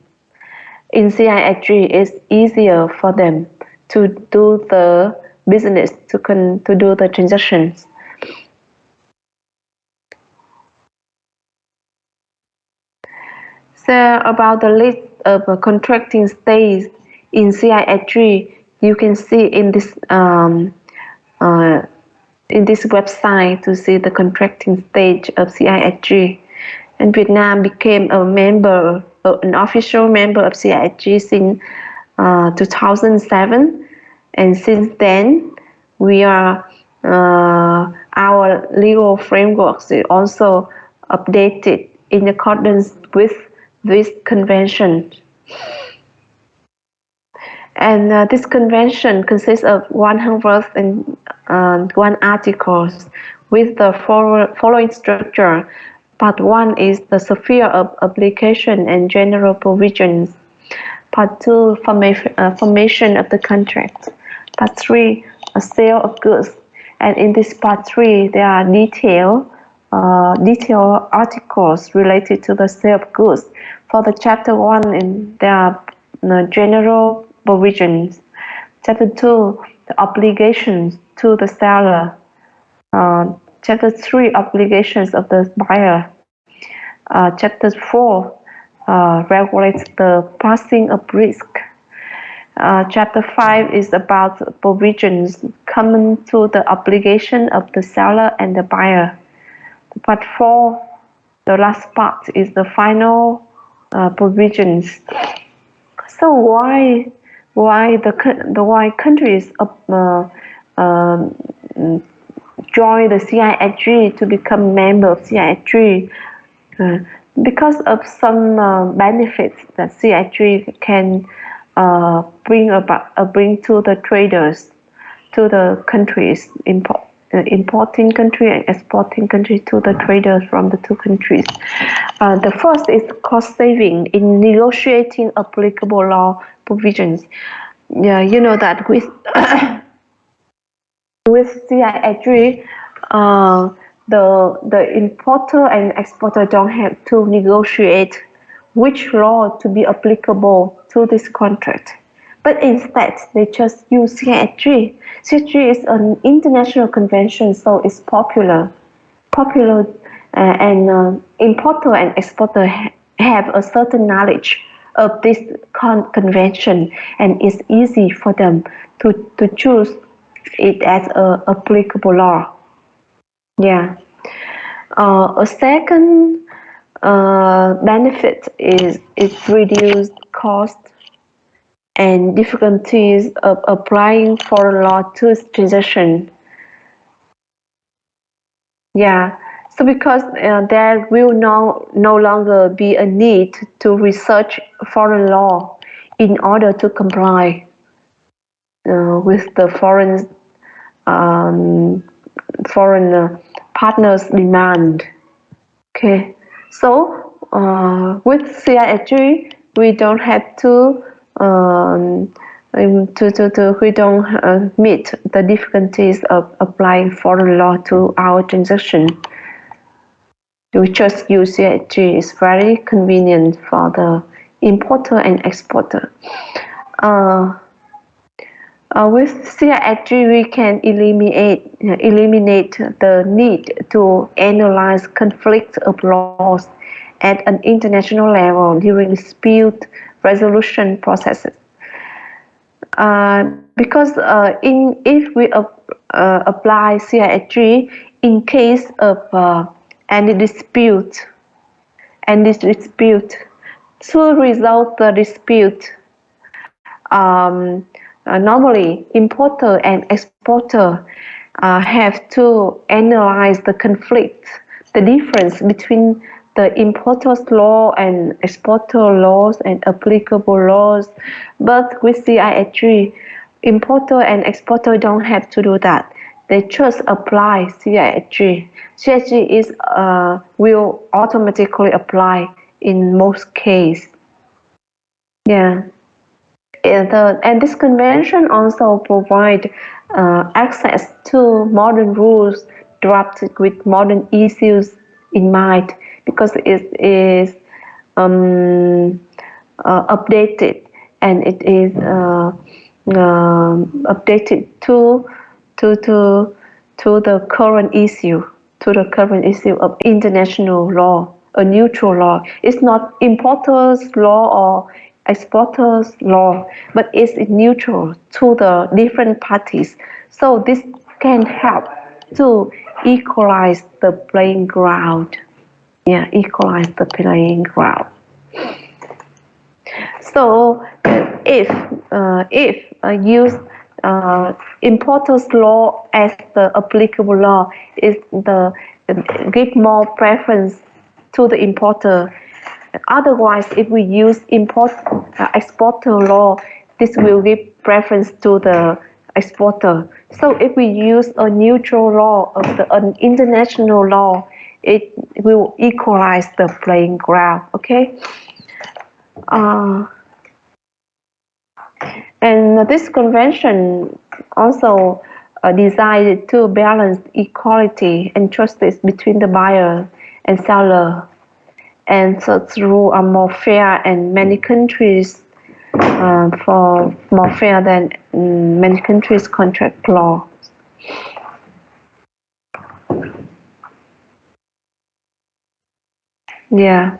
in CIG, it's easier for them to do the business, to do the transactions. So about the list of contracting states in CIG, you can see in this website to see the contracting stage of CIG. And Vietnam became an official member of CIG since 2007, and since then we are our legal frameworks is also updated in accordance with this convention. And this convention consists of 101 articles with the following structure. Part 1 is the sphere of application and general provisions. Part 2, formation of the contract. Part 3, a sale of goods. And in this part 3, there are detailed articles related to the sale of goods. For the chapter 1, there are general provisions. Chapter 2, the obligations to the seller. Chapter 3, obligations of the buyer. Chapter 4 regulates the passing of risk. Chapter 5 is about provisions common to the obligation of the seller and the buyer. Part 4, the last part, is the final provisions. So why why why countries join the CISG to become member of CISG, because of some benefits that CISG can bring to the traders, to the countries, importing country and exporting country, to the traders from the two countries. The first is cost saving in negotiating applicable law provisions. Yeah, you know that with with CISG, the importer and exporter don't have to negotiate which law to be applicable to this contract, but instead they just use CISG. CISG is an international convention, so it's popular, and importer and exporter have a certain knowledge of this convention, and it's easy for them to choose it as a applicable law. Yeah. A second benefit is reduced cost and difficulties of applying foreign law to transaction. Yeah. So because there will no longer be a need to research foreign law in order to comply with the foreign partners' demand. Okay, so with CISG, we don't have to we don't meet the difficulties of applying foreign law to our transaction. We just use CISG. It's very convenient for the importer and exporter. With CISG, we can eliminate the need to analyze conflict of laws at an international level during dispute resolution processes. Because if we apply CISG in case of any dispute, to resolve the dispute, normally importer and exporter have to analyze the conflict, the difference between the importer's law and exporter laws and applicable laws. But with CISG, importer and exporter don't have to do that. They just apply CISG. CISG is will automatically apply in most cases. Yeah. And this convention also provides access to modern rules drafted with modern issues in mind, because it is updated, and it is updated to the current issue of international law, a neutral law. It's not importers' law or exporters' law, but it's neutral to the different parties. So this can help to equalize the playing ground. Yeah, equalize the playing ground. So if use importers' law as the applicable law, is the give more preference to the importer. Otherwise, if we use exporter law, this will give preference to the exporter. So if we use a neutral law of an international law, it will equalize the playing ground. Okay. And this convention also designed to balance equality and justice between the buyer and seller, and such rules are more fair and many countries more fair than many countries' contract law. Yeah.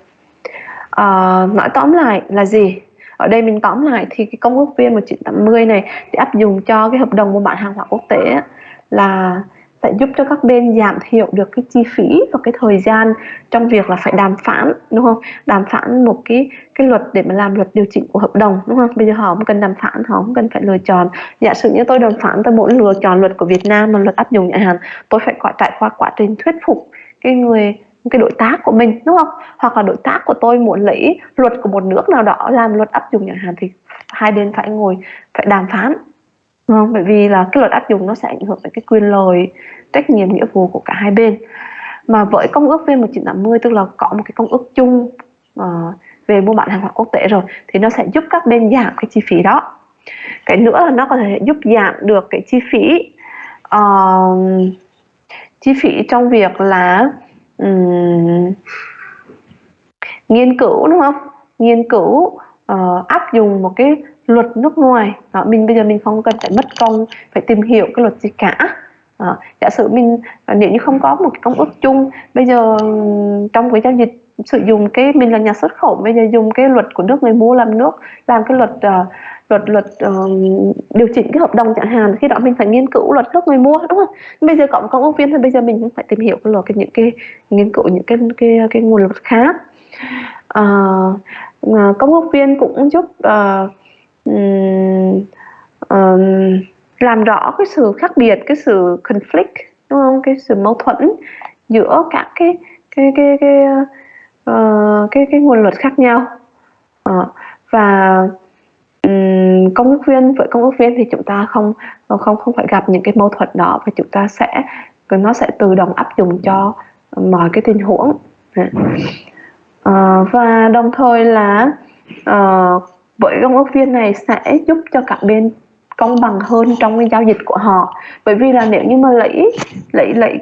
Nói tóm lại là gì? Ở đây mình tóm lại thì cái công ước viên 1980 này để áp dụng cho cái hợp đồng mua bán hàng hóa quốc tế là sẽ giúp cho các bên giảm thiểu được cái chi phí và cái thời gian trong việc là phải đàm phán, đúng không? Đàm phán một cái luật để mà làm luật điều chỉnh của hợp đồng, đúng không? Bây giờ họ không cần đàm phán, họ không cần phải lựa chọn. Giả sử như tôi đàm phán, tôi muốn lựa chọn luật của Việt Nam mà luật áp dụng chẳng hạn, tôi phải trải qua quá trình thuyết phục cái đối tác của mình, đúng không? Hoặc là đối tác của tôi muốn lấy luật của một nước nào đó làm luật áp dụng chẳng hạn, thì hai bên phải đàm phán, đúng không? Bởi vì là cái luật áp dụng nó sẽ ảnh hưởng đến cái quyền lợi, trách nhiệm, nghĩa vụ của cả hai bên. Mà với công ước V1980, tức là có một cái công ước chung về mua bán hàng hóa quốc tế rồi, thì nó sẽ giúp các bên giảm cái chi phí đó. Cái nữa là nó có thể giúp giảm được cái chi phí trong việc là nghiên cứu, đúng không? Nghiên cứu áp dụng một cái luật nước ngoài đó. Bây giờ mình không cần phải mất công phải tìm hiểu cái luật gì cả. Giả sử nếu như không có một cái công ước chung, bây giờ trong cái giao dịch sử dụng mình là nhà xuất khẩu, bây giờ dùng cái luật của nước người mua làm cái luật điều chỉnh cái hợp đồng chẳng hạn, khi đó mình phải nghiên cứu luật nước người mua, đúng không? Bây giờ có một công ước viên thì bây giờ mình cũng phải tìm hiểu cái luật, nghiên cứu những cái nguồn luật khác. Công ước viên cũng giúp làm rõ cái sự khác biệt, cái sự conflict, đúng không? Cái sự mâu thuẫn giữa các cái nguồn luật khác nhau. Và với công ước viên thì chúng ta không phải gặp những cái mâu thuẫn đó, và nó sẽ tự động áp dụng cho mọi cái tình huống. Và đồng thời là với công ước viên này sẽ giúp cho các bên công bằng hơn trong cái giao dịch của họ. Bởi vì là nếu như mà lấy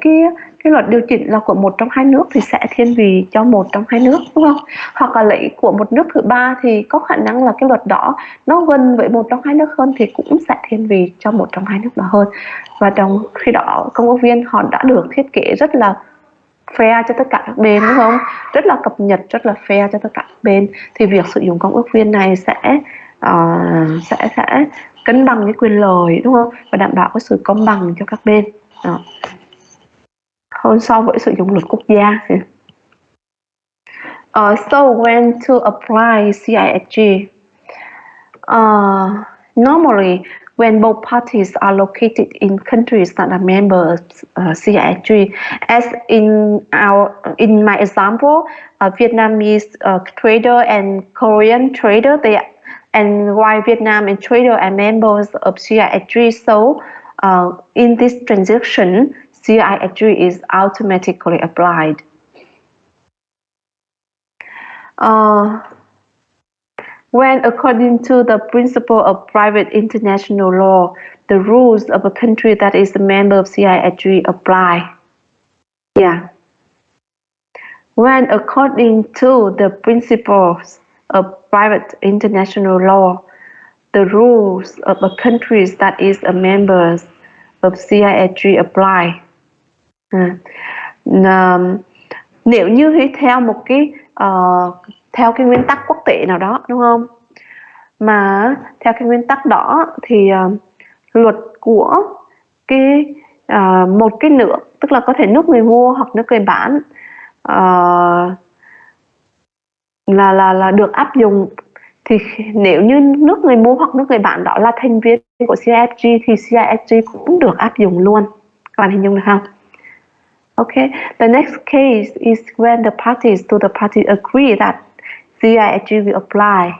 cái luật điều chỉnh là của một trong hai nước thì sẽ thiên vị cho một trong hai nước, đúng không? Hoặc là lấy của một nước thứ ba thì có khả năng là cái luật đó nó gần với một trong hai nước hơn, thì cũng sẽ thiên vị cho một trong hai nước đó hơn. Và trong khi đó công ước viên họ đã được thiết kế rất là fair cho tất cả các bên, đúng không? Rất là cập nhật, rất là fair cho tất cả các bên. Thì việc sử dụng công ước viên này sẽ cân bằng cái quyền lợi, đúng không? Và đảm bảo cái sự công bằng cho các bên hơn so với sử dụng luật quốc gia. So when to apply CISG? Normally, when both parties are located in countries that are members of CISG, as in my example, Vietnamese trader and Korean trader, and while Vietnam and trader are members of CISG, so in this transaction, CISG is automatically applied. When, according to the principle of private international law, the rules of a country that is a member of CISG apply. Yeah. When, according to the principles of private international law, the rules of a country that is a member of CISG apply. Nếu như theo một theo cái nguyên tắc quốc tế nào đó, đúng không? Mà theo cái nguyên tắc đó thì luật của một cái nước, tức là có thể nước người mua hoặc nước người bán, là được áp dụng. Thì nếu như nước người mua hoặc nước người bán đó là thành viên của CISG thì CISG cũng được áp dụng luôn. Các bạn hình dung được không? Okay, the next case is when the party agree that CISG will apply.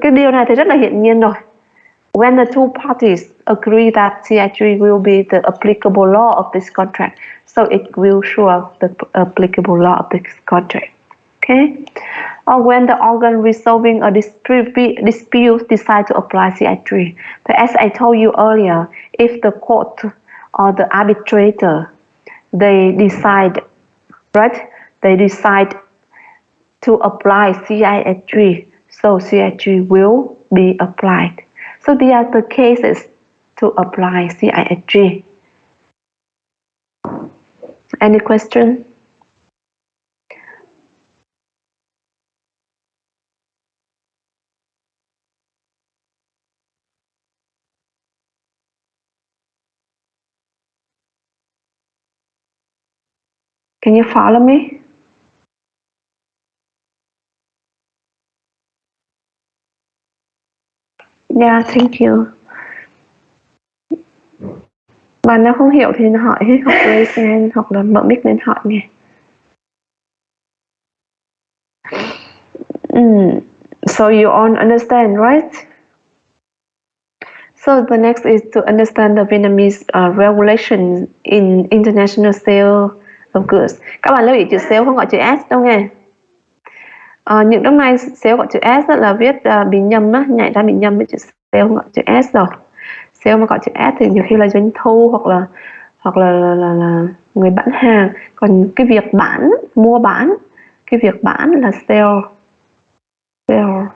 Cái điều này thì rất là hiển nhiên rồi. When the two parties agree that CISG will be the applicable law of this contract, so it will show the applicable law of this contract. Okay? Or when the organ resolving a dispute decide to apply CISG. But as I told you earlier, if the court or the arbitrator they decide to apply CISG, so CISG will be applied. So these are the cases to apply CISG. Any question? Can you follow me? Yeah, thank you. Bạn nào không hiểu thì hỏi, hoặc raise hand, hoặc là mở mic lên hỏi nghe. So you all understand, right? So the next is to understand the Vietnamese regulation in international sale of goods. Các bạn lưu ý chữ sale không gọi chữ S đâu nghe. Những lúc này sale gọi chữ S là viết bị nhầm á, nhảy ra bị nhầm với chữ sale không gọi chữ S rồi. Sale mà gọi chữ S thì nhiều khi là doanh thu hoặc là người bán hàng. Còn cái việc bán, mua bán, cái việc bán là sale. Sale.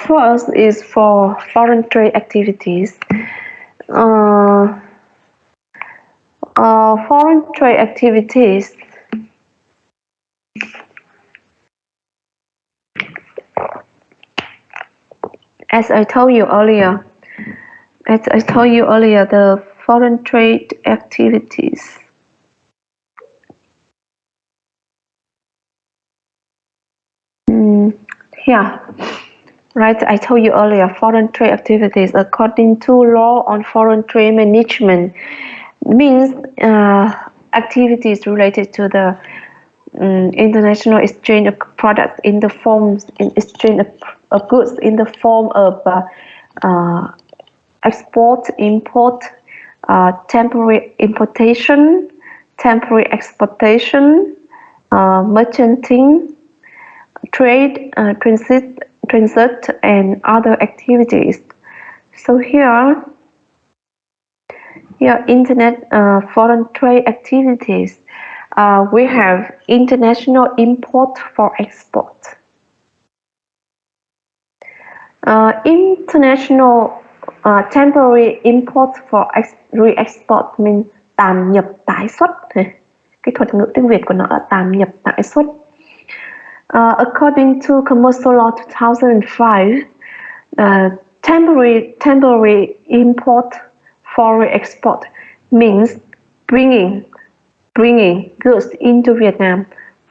First is for foreign trade activities. Foreign trade activities as I told you earlier, the foreign trade activities here, right? I told you earlier, foreign trade activities according to law on foreign trade management means activities related to the international exchange of products in the form exchange of goods in the form of export, import, temporary importation, temporary exportation, merchanting, trade, transit, and other activities. So here internet foreign trade activities. We have international import for export. International temporary import for re-export means tạm nhập tái xuất. Cái thuật ngữ tiếng Việt của nó là tạm nhập tái xuất. According to Commercial Law 2005, temporary import for re-export means bringing goods into Vietnam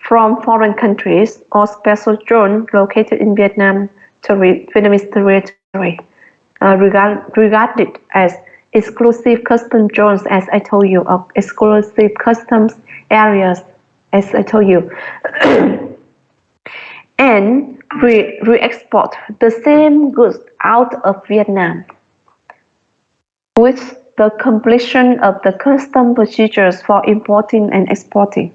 from foreign countries or special zone located in Vietnamese territory, regarded as exclusive custom zones, as I told you, of exclusive customs areas, as I told you, and re-export the same goods out of Vietnam with the completion of the custom procedures for importing and exporting.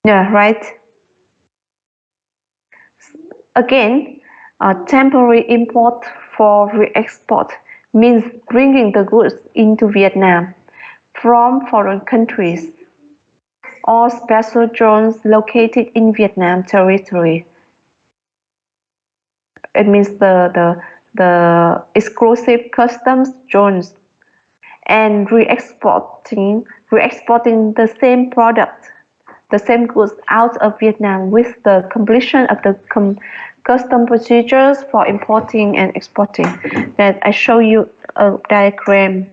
Yeah, right. Again, temporary import for re-export means bringing the goods into Vietnam from foreign countries or special zones located in Vietnam territory. It means the exclusive customs zones, and re-exporting the same product, the same goods out of Vietnam with the completion of the custom procedures for importing and exporting. That I show you a diagram.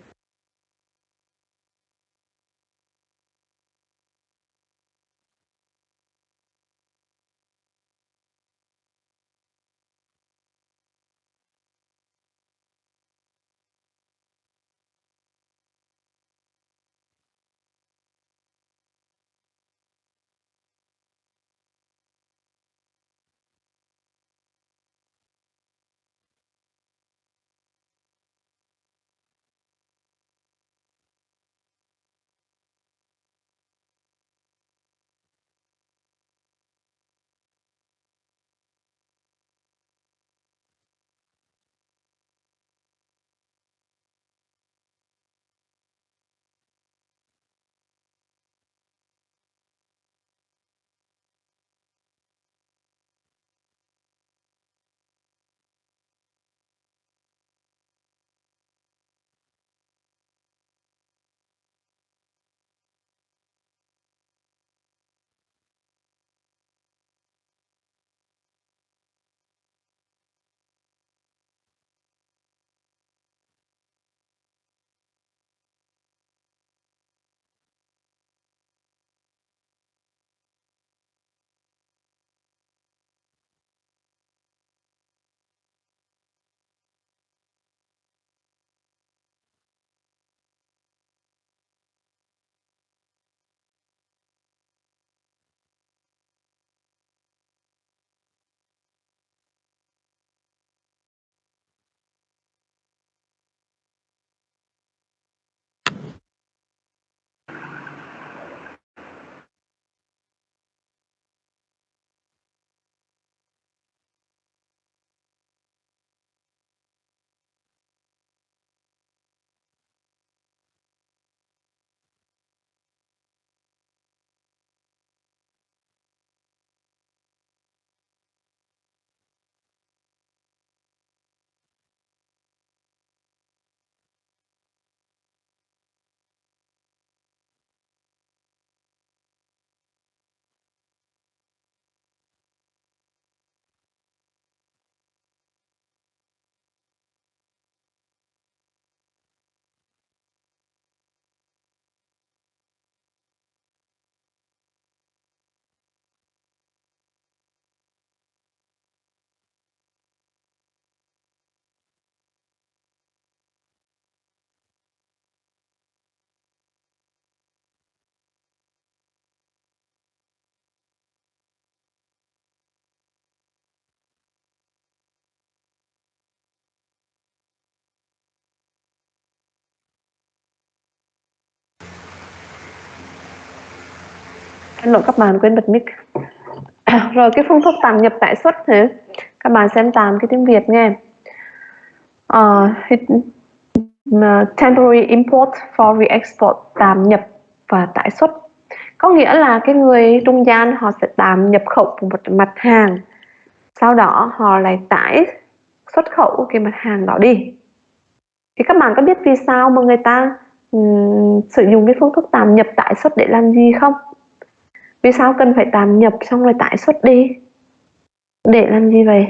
Xin lỗi các bạn, quên bật mic. Rồi cái phương thức tạm nhập tái xuất thì các bạn xem tạm cái tiếng Việt nghe. Temporary import for re-export, tạm nhập và tái xuất. Có nghĩa là cái người trung gian họ sẽ tạm nhập khẩu một mặt hàng, sau đó họ lại tái xuất khẩu cái mặt hàng đó đi. Thì các bạn có biết vì sao mà người ta sử dụng cái phương thức tạm nhập tái xuất để làm gì không? Vì sao cần phải tạm nhập xong rồi tái xuất đi? Để làm gì vậy?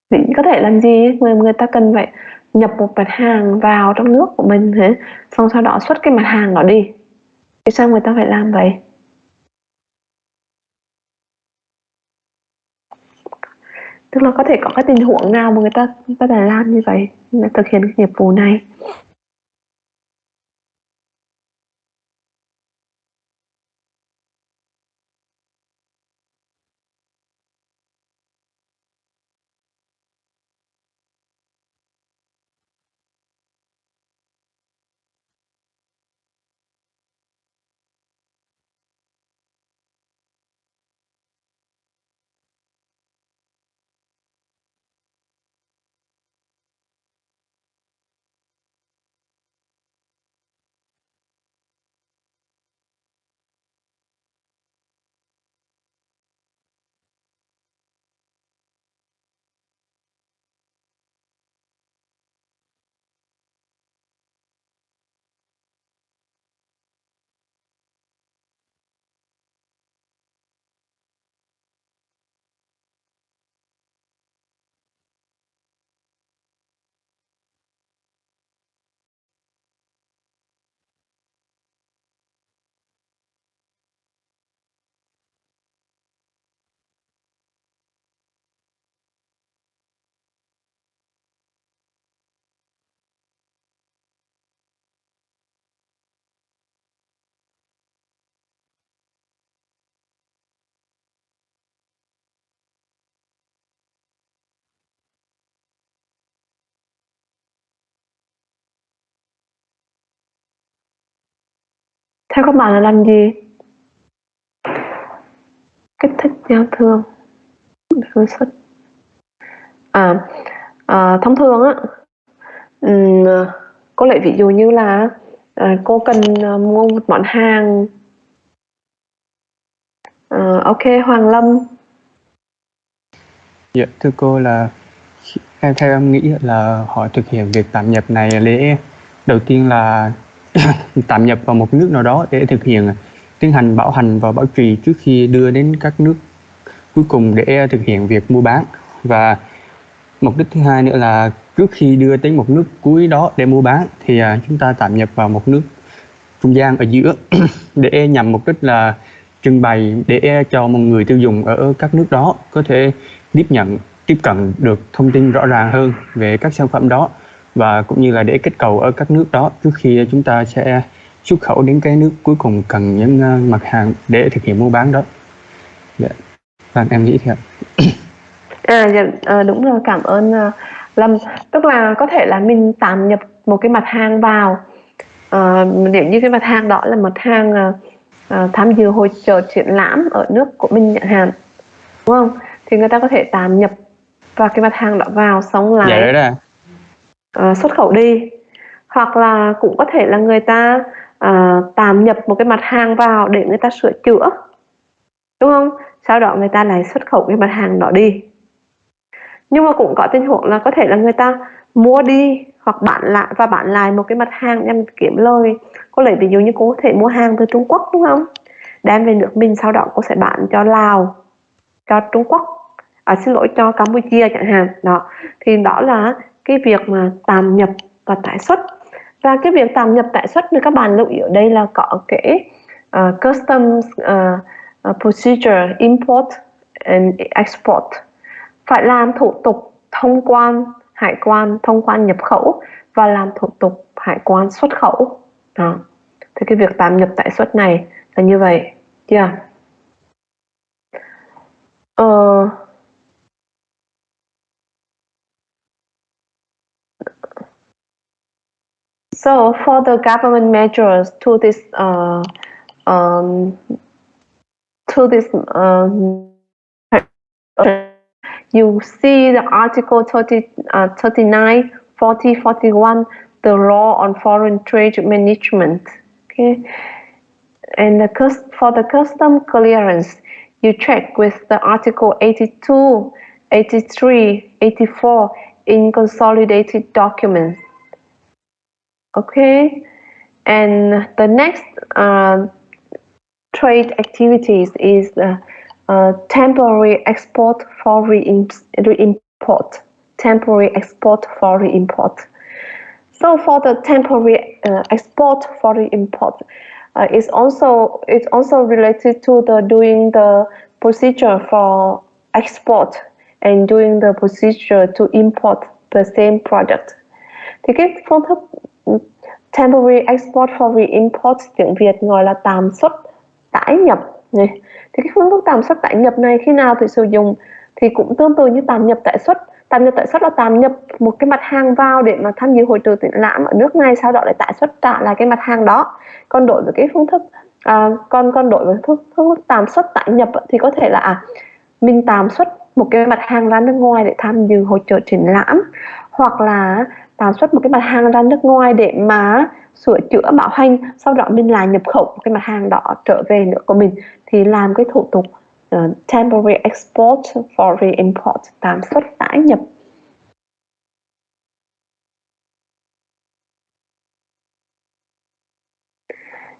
Vì có thể làm gì? Người ta cần phải nhập một mặt hàng vào trong nước của mình thế, xong sau đó xuất cái mặt hàng đó đi. Thì sao người ta phải làm vậy? Tức là có thể có cái tình huống nào mà người ta có thể làm như vậy, để thực hiện cái nhiệm vụ này. Theo các bạn là làm gì? Kích thích giao thương, sản xuất. Thông thường á, cô lấy ví dụ như là cô cần mua một món hàng. Ok, Hoàng Lâm. Dạ, thưa cô là theo em nghĩ là họ thực hiện việc tạm nhập này để đầu tiên là tạm nhập vào một nước nào đó để thực hiện tiến hành bảo hành và bảo trì trước khi đưa đến các nước cuối cùng để thực hiện việc mua bán. Và mục đích thứ hai nữa là trước khi đưa đến một nước cuối đó để mua bán thì chúng ta tạm nhập vào một nước trung gian ở giữa để nhằm mục đích là trưng bày để cho một người tiêu dùng ở các nước đó có thể tiếp cận được thông tin rõ ràng hơn về các sản phẩm đó, và cũng như là để kết cầu ở các nước đó trước khi chúng ta sẽ xuất khẩu đến cái nước cuối cùng cần những mặt hàng để thực hiện mua bán đó. Dạ. Vâng, em nghĩ thế ạ. Đúng rồi, cảm ơn Lâm. Tức là có thể là mình tạm nhập một cái mặt hàng vào, nếu như cái mặt hàng đó là mặt hàng tham dự hội chợ triển lãm ở nước của mình chẳng hạn, đúng không? Thì người ta có thể tạm nhập vào cái mặt hàng đó vào, xong lại xuất khẩu đi. Hoặc là cũng có thể là người ta tạm nhập một cái mặt hàng vào để người ta sửa chữa, đúng không? Sau đó người ta lại xuất khẩu cái mặt hàng đó đi. Nhưng mà cũng có tình huống là có thể là người ta mua đi hoặc bán lại một cái mặt hàng nhằm kiếm lời. Cô lấy ví dụ như cô có thể mua hàng từ Trung Quốc, đúng không? Đem về nước mình, sau đó cô sẽ bán cho Lào, cho Trung Quốc, xin lỗi, cho Campuchia chẳng hạn. Đó, thì đó là cái việc mà tạm nhập và tái xuất. Và cái việc tạm nhập tái xuất như các bạn lưu ý ở đây là có cái customs procedure import and export, phải làm thủ tục thông quan hải quan, thông quan nhập khẩu và làm thủ tục hải quan xuất khẩu. Đó, thì cái việc tạm nhập tái xuất này là như vậy. Yeah. So for the government measures to this you see the article 39, 40, 41, the law on foreign trade management. Okay, and for the custom clearance, you check with the article 82, 83, 84 in consolidated documents. Okay, and the next trade activities is temporary export for re-import. Temporary export for re-import. So for the temporary export for re-import, it's also related to doing the procedure for export and doing the procedure to import the same product. Thì cái phương thức temporary export for re-import tiếng Việt gọi là tạm xuất tải nhập này. Thì cái phương thức tạm xuất tải nhập này khi nào thì sử dụng thì cũng tương tự như tạm nhập tái xuất. Tạm nhập tái xuất là tạm nhập một cái mặt hàng vào để mà tham dự hội chợ triển lãm ở nước này, sau đó lại tái xuất trả lại cái mặt hàng đó. Còn đối với cái phương thức còn đối với phương thức tạm xuất tải nhập thì có thể là mình tạm xuất một cái mặt hàng ra nước ngoài để tham dự hội chợ triển lãm, hoặc là tạm xuất một cái mặt hàng ra nước ngoài để mà sửa chữa bảo hành, sau đó mình lại nhập khẩu cái mặt hàng đó trở về nước của mình, thì làm cái thủ tục temporary export for re-import, tạm xuất tải nhập.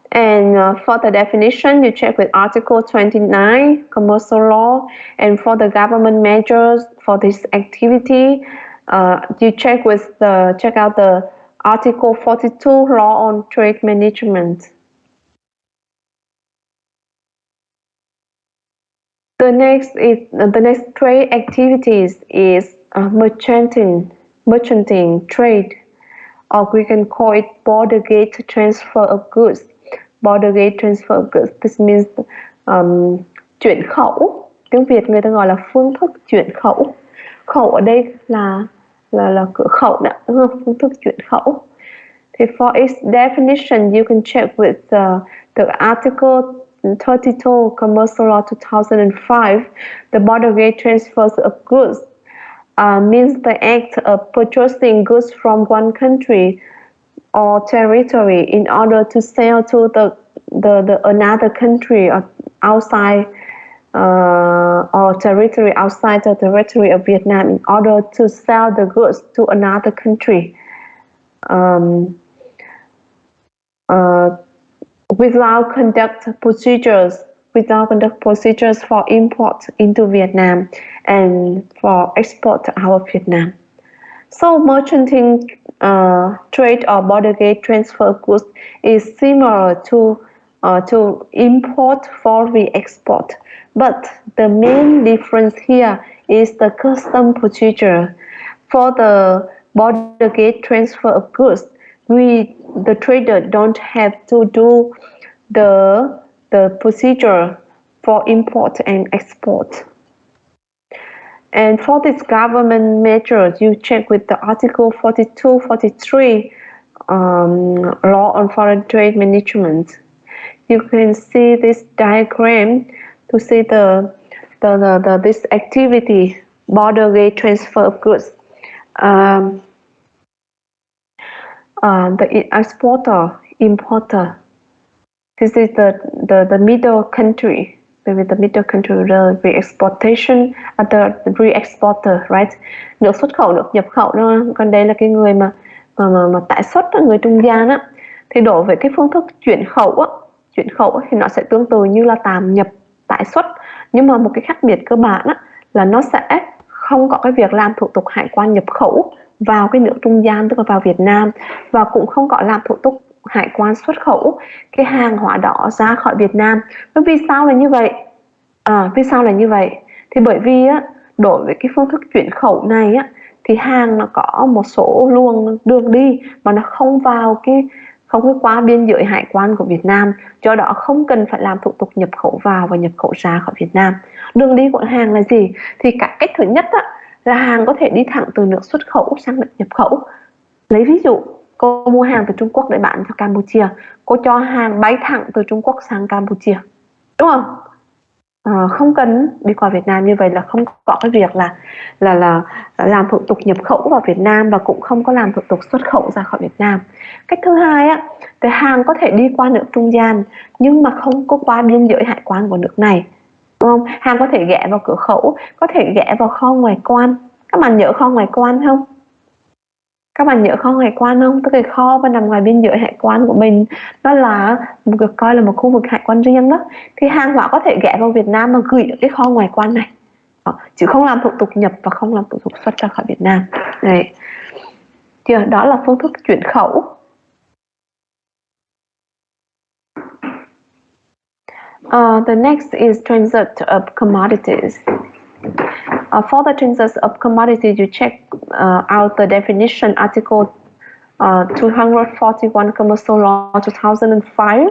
And for the definition, you check with Article 29, Commercial Law, and for the government measures for this activity, you check out the Article 42, Law on Trade Management. The next trade activities is merchanting trade, or we can call it border gate transfer of goods. Border gate transfer of goods. This means chuyển khẩu. Tiếng Việt người ta gọi là phương thức chuyển khẩu. Khẩu ở đây là cửa khẩu đó, đúng không? Phương thức chuyển khẩu. Thì for its definition, you can check with the article 32 Commercial Law 2005. The border gate transfers of goods means the act of purchasing goods from one country or territory in order to sell to the another country or outside or territory outside the territory of Vietnam in order to sell the goods to another country without conduct procedures for import into Vietnam and for export out of Vietnam. So merchanting trade or border gate transfer goods is similar to import for re-export, but the main difference here is the custom procedure. For the border gate transfer of goods, the trader don't have to do the procedure for import and export. And for this government measures, you check with the Article 42, 43 Law on Foreign Trade Management. You can see this diagram to see this activity, border gate transfer of goods. The exporter, importer. This is the middle country. Maybe the middle country, the re-exportation, the re-exporter, right? Nước xuất khẩu, nước nhập khẩu đó. Còn đây là cái người mà tái xuất, người trung gian á. Thì đối với cái phương thức chuyển khẩu thì nó sẽ tương tự như là tạm nhập, tái xuất. Nhưng mà một cái khác biệt cơ bản á, là nó sẽ không có cái việc làm thủ tục hải quan nhập khẩu vào cái nước trung gian, tức là vào Việt Nam, và cũng không có làm thủ tục hải quan xuất khẩu cái hàng hóa đó ra khỏi Việt Nam. Vì sao là như vậy? Vì sao là như vậy? Thì bởi vì á, đối với cái phương thức chuyển khẩu này á, thì hàng nó có một số luồng đường đi mà nó không có qua biên giới hải quan của Việt Nam, do đó không cần phải làm thủ tục nhập khẩu vào và nhập khẩu ra khỏi Việt Nam. Đường đi của hàng là gì? Thì cách thứ nhất á, là hàng có thể đi thẳng từ nước xuất khẩu sang nước nhập khẩu. Lấy ví dụ, cô mua hàng từ Trung Quốc để bán cho Campuchia, cô cho hàng bay thẳng từ Trung Quốc sang Campuchia, đúng không? Không cần đi qua Việt Nam. Như vậy là không có cái việc là làm thủ tục nhập khẩu vào Việt Nam, và cũng không có làm thủ tục xuất khẩu ra khỏi Việt Nam. Cách thứ hai á, thì hàng có thể đi qua nước trung gian nhưng mà không có qua biên giới hải quan của nước này, đúng không? Hàng có thể ghé vào cửa khẩu, có thể ghé vào kho ngoại quan. Các bạn nhớ kho ngoại quan không? Tức cái kho mà nằm ngoài biên giới hải quan của mình, nó là được coi là một khu vực hải quan riêng đó. Thì hàng hóa có thể ghé vào Việt Nam mà gửi ở cái kho ngoại quan này, chứ không làm thủ tục nhập và không làm thủ tục xuất ra khỏi Việt Nam. Đấy. Đó là phương thức chuyển khẩu. The next is transit of commodities. For the transit of commodities, you check out the definition, Article 241 Commercial Law 2005.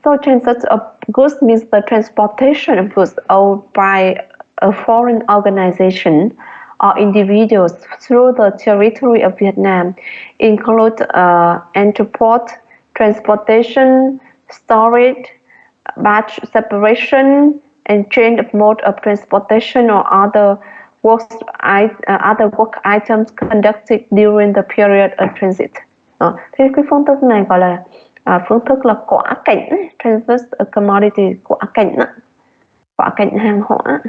So transit of goods means the transportation of goods owned by a foreign organization or individuals through the territory of Vietnam, include entrepot, transportation, storage, batch separation, and change of mode of transportation or other work items conducted during the period of transit. Thế cái phương thức này gọi là phương thức là quá cảnh, transit of commodity, quá cảnh hàng hóa.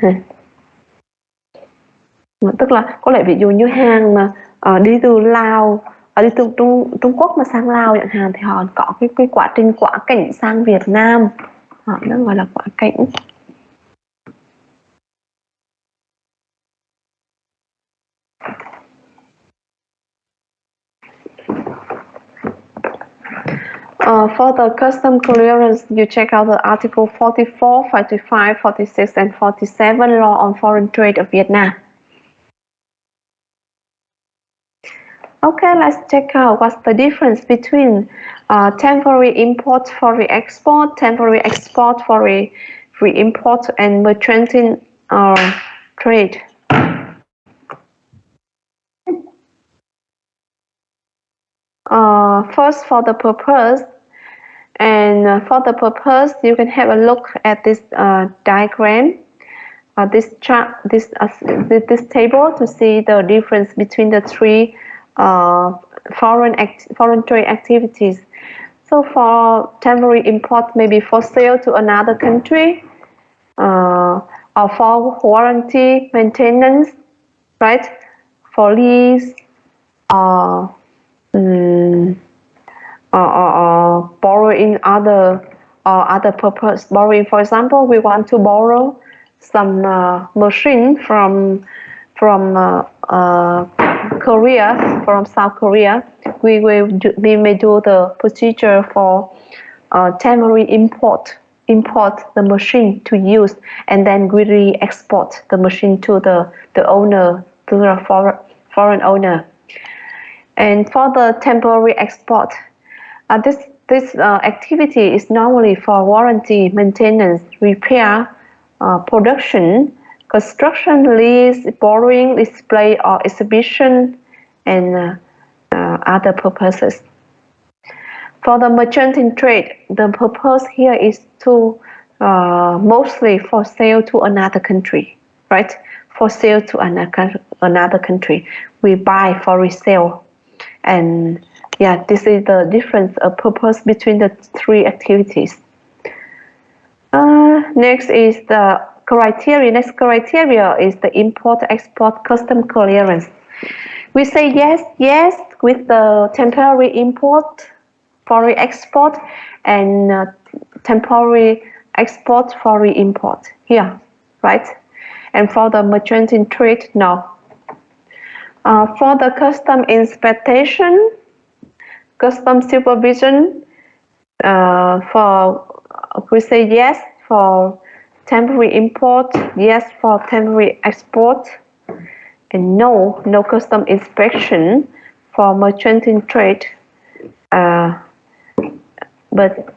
Tức là có lẽ ví dụ như hàng mà đi từ Lào, đi từ Trung Quốc mà sang Lào chẳng hạn, thì họ có cái quá trình quá cảnh sang Việt Nam, nó gọi là quá cảnh. For the custom clearance, you check out the Article 44, 45, 46, and 47 Law on Foreign Trade of Vietnam. Okay, let's check out what's the difference between temporary import, foreign export, temporary export, foreign re-import, and mercantile trade. First, for the purpose, you can have a look at this diagram, this chart, this table, to see the difference between the three foreign trade activities. So for temporary import, maybe for sale to another country, or for warranty, maintenance, right? For lease, or borrowing other purpose. Borrowing, for example, we want to borrow some machine from Korea, from South Korea. We may do the procedure for temporary import the machine to use, and then we re-export the machine to the owner, to the foreign owner. And for the temporary export, this activity is normally for warranty, maintenance, repair, production, construction, lease, borrowing, display or exhibition, and other purposes. For the mercantile trade, the purpose here is to mostly for sale to another country, right? For sale to another country, we buy for resale. And yeah, this is the difference of purpose between the three activities. Next is the criteria. Next criteria is the import-export custom clearance. We say yes with the temporary import, foreign export, and temporary export, foreign import here, right? And for the mercantile trade, no. For the custom inspection, custom supervision, we say yes for temporary import, yes for temporary export, and no custom inspection for mercantile trade. But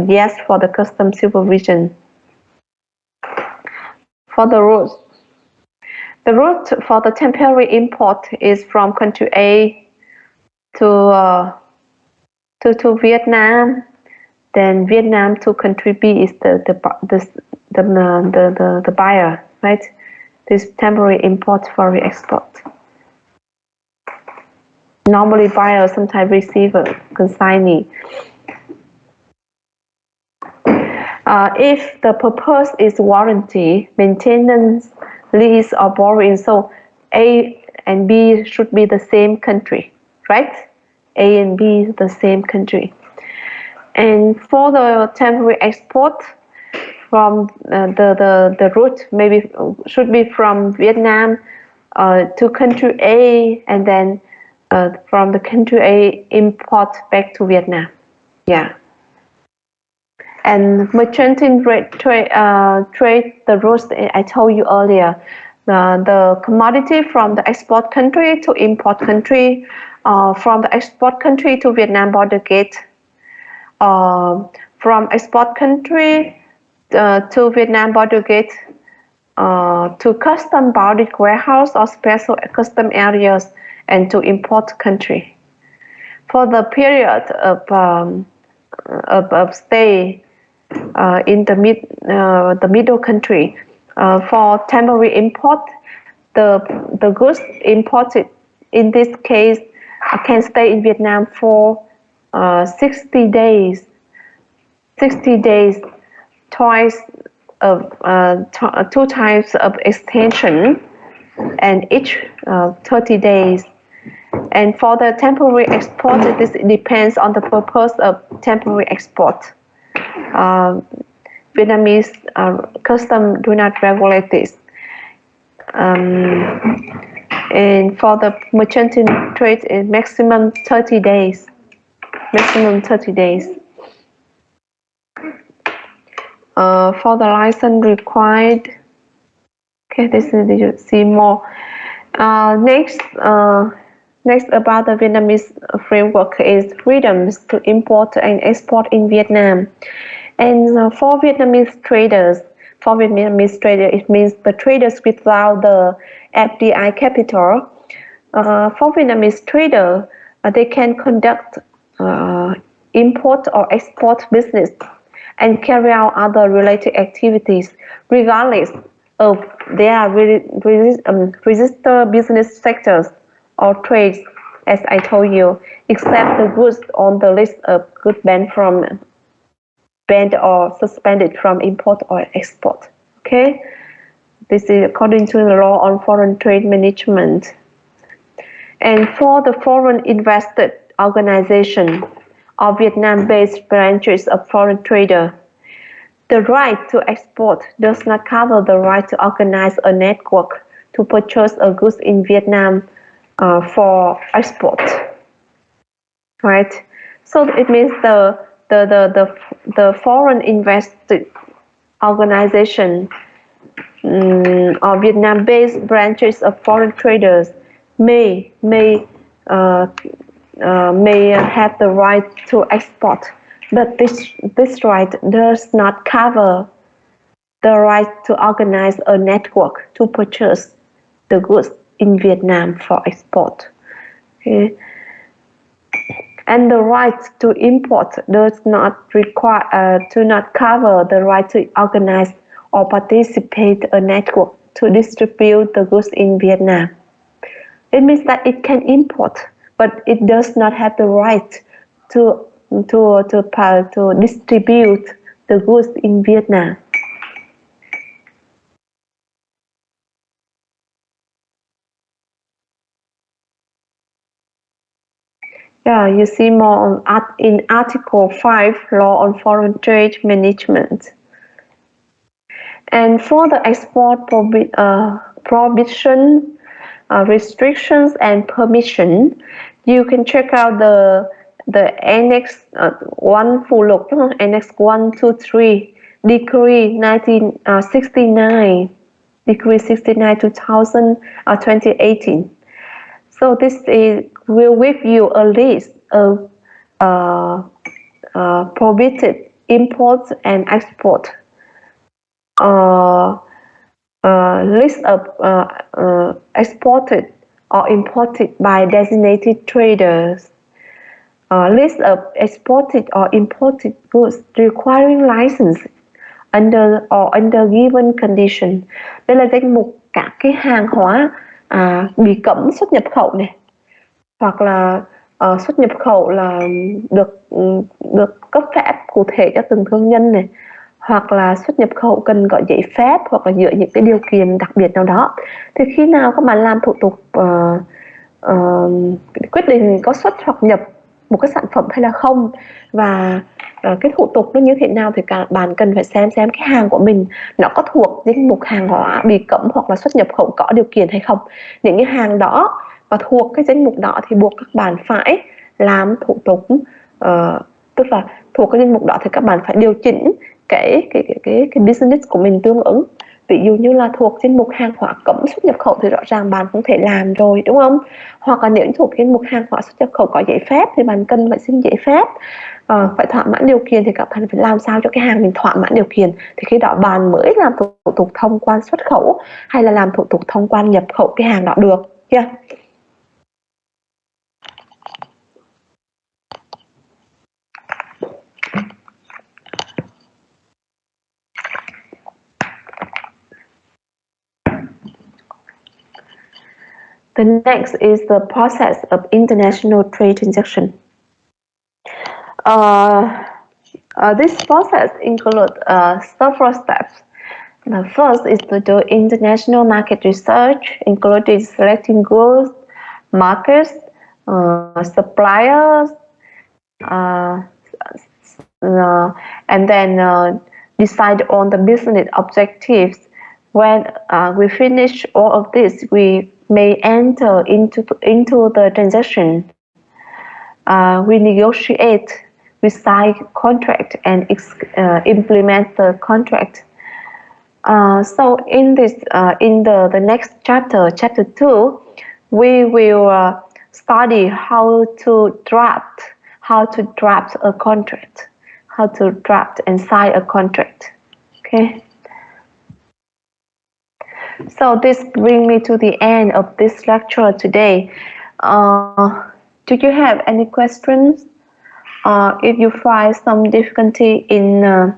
yes for the custom supervision. For the route, the route for the temporary import is from country A to Vietnam. Then Vietnam to country B is the buyer, right? This temporary import for re-export. Normally buyer, sometimes receiver, consignee. If the purpose is warranty, maintenance, lease, or borrowing, so A and B should be the same country, right? A and B is the same country. And for the temporary export, from the route maybe should be from Vietnam to country A, and then from the country A import back to Vietnam. Yeah. And mercantile trade, the routes I told you earlier, the commodity from the export country to import country, from the export country to Vietnam border gate, from export country to Vietnam border gate, to custom bounded warehouse or special custom areas, and to import country. For the period of stay in the middle country, for temporary import, the goods imported in this case can stay in Vietnam for 60 days. 60 days, twice two times of extension, and each 30 days. And for the temporary export, this depends on the purpose of temporary export. Vietnamese custom do not regulate this. And for the mercantile trade, is maximum 30 days. Maximum 30 days. For the license required, okay, this is you see more. Next about the Vietnamese framework is freedoms to import and export in Vietnam. And for Vietnamese traders, it means the traders without the FDI capital. For Vietnamese trader, they can conduct import or export business and carry out other related activities regardless of their registered business sectors or trades, as I told you, except the goods on the list of goods banned or suspended from import or export. Okay, this is according to the law on foreign trade management. And for the foreign invested organization or Vietnam-based branches of foreign trader, the right to export does not cover the right to organize a network to purchase a goods in Vietnam for export. Right? So it means the foreign invested organization or Vietnam-based branches of foreign traders may have the right to export, but this right does not cover the right to organize a network to purchase the goods in Vietnam for export. Okay. And the right to import does not cover the right to organize or participate a network to distribute the goods in Vietnam. It means that it can import, but it does not have the right to distribute the goods in Vietnam. Yeah, you see more in Article 5, Law on Foreign Trade Management. And for the export prohibition, restrictions and permission, you can check out the Annex 1 phụ lục, Annex 1, 2, 3, Decree 1969, Decree 69 2018. So this will give you a list of prohibited imports and export. List of exported or imported by designated traders. List of exported or imported goods requiring license under given condition. Đây là danh mục các cái hàng hóa bị cấm xuất nhập khẩu này, hoặc là xuất nhập khẩu là được cấp phép cụ thể cho từng thương nhân này, hoặc là xuất nhập khẩu cần có giấy phép hoặc là dựa những cái điều kiện đặc biệt nào đó. Thì khi nào các bạn làm thủ tục quyết định có xuất hoặc nhập một cái sản phẩm hay là không, và cái thủ tục nó như thế nào, thì các bạn cần phải xem cái hàng của mình nó có thuộc danh mục hàng hóa bị cấm hoặc là xuất nhập khẩu có điều kiện hay không. Những cái hàng đó và thuộc cái danh mục đó thì buộc các bạn phải làm thủ tục, tức là thuộc cái danh mục đó thì các bạn phải điều chỉnh cái business của mình tương ứng. Ví dụ như là thuộc danh mục hàng hóa cấm xuất nhập khẩu thì rõ ràng bạn không thể làm rồi, đúng không? Hoặc là nếu thuộc danh mục hàng hóa xuất nhập khẩu có giấy phép thì bạn cần phải xin giấy phép, phải thỏa mãn điều kiện thì các bạn phải làm sao cho cái hàng mình thỏa mãn điều kiện, thì khi đó bạn mới làm thủ tục thông quan xuất khẩu hay là làm thủ tục thông quan nhập khẩu cái hàng đó được. Yeah. The next is the process of international trade transaction. This process includes several steps. The first is to do international market research, including selecting goods, markets, suppliers, and then decide on the business objectives. When we finish all of this, we may enter into the transaction. We negotiate, we sign contract and implement the contract. So in this, in the next chapter, chapter 2, we will study how to draft a contract, how to draft and sign a contract. Okay. So this brings me to the end of this lecture today. Do you have any questions? If you find some difficulty in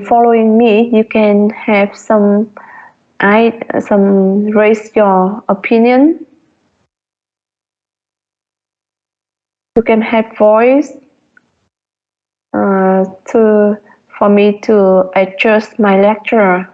following me, you can have some raise your opinion. You can have voice for me to adjust my lecture.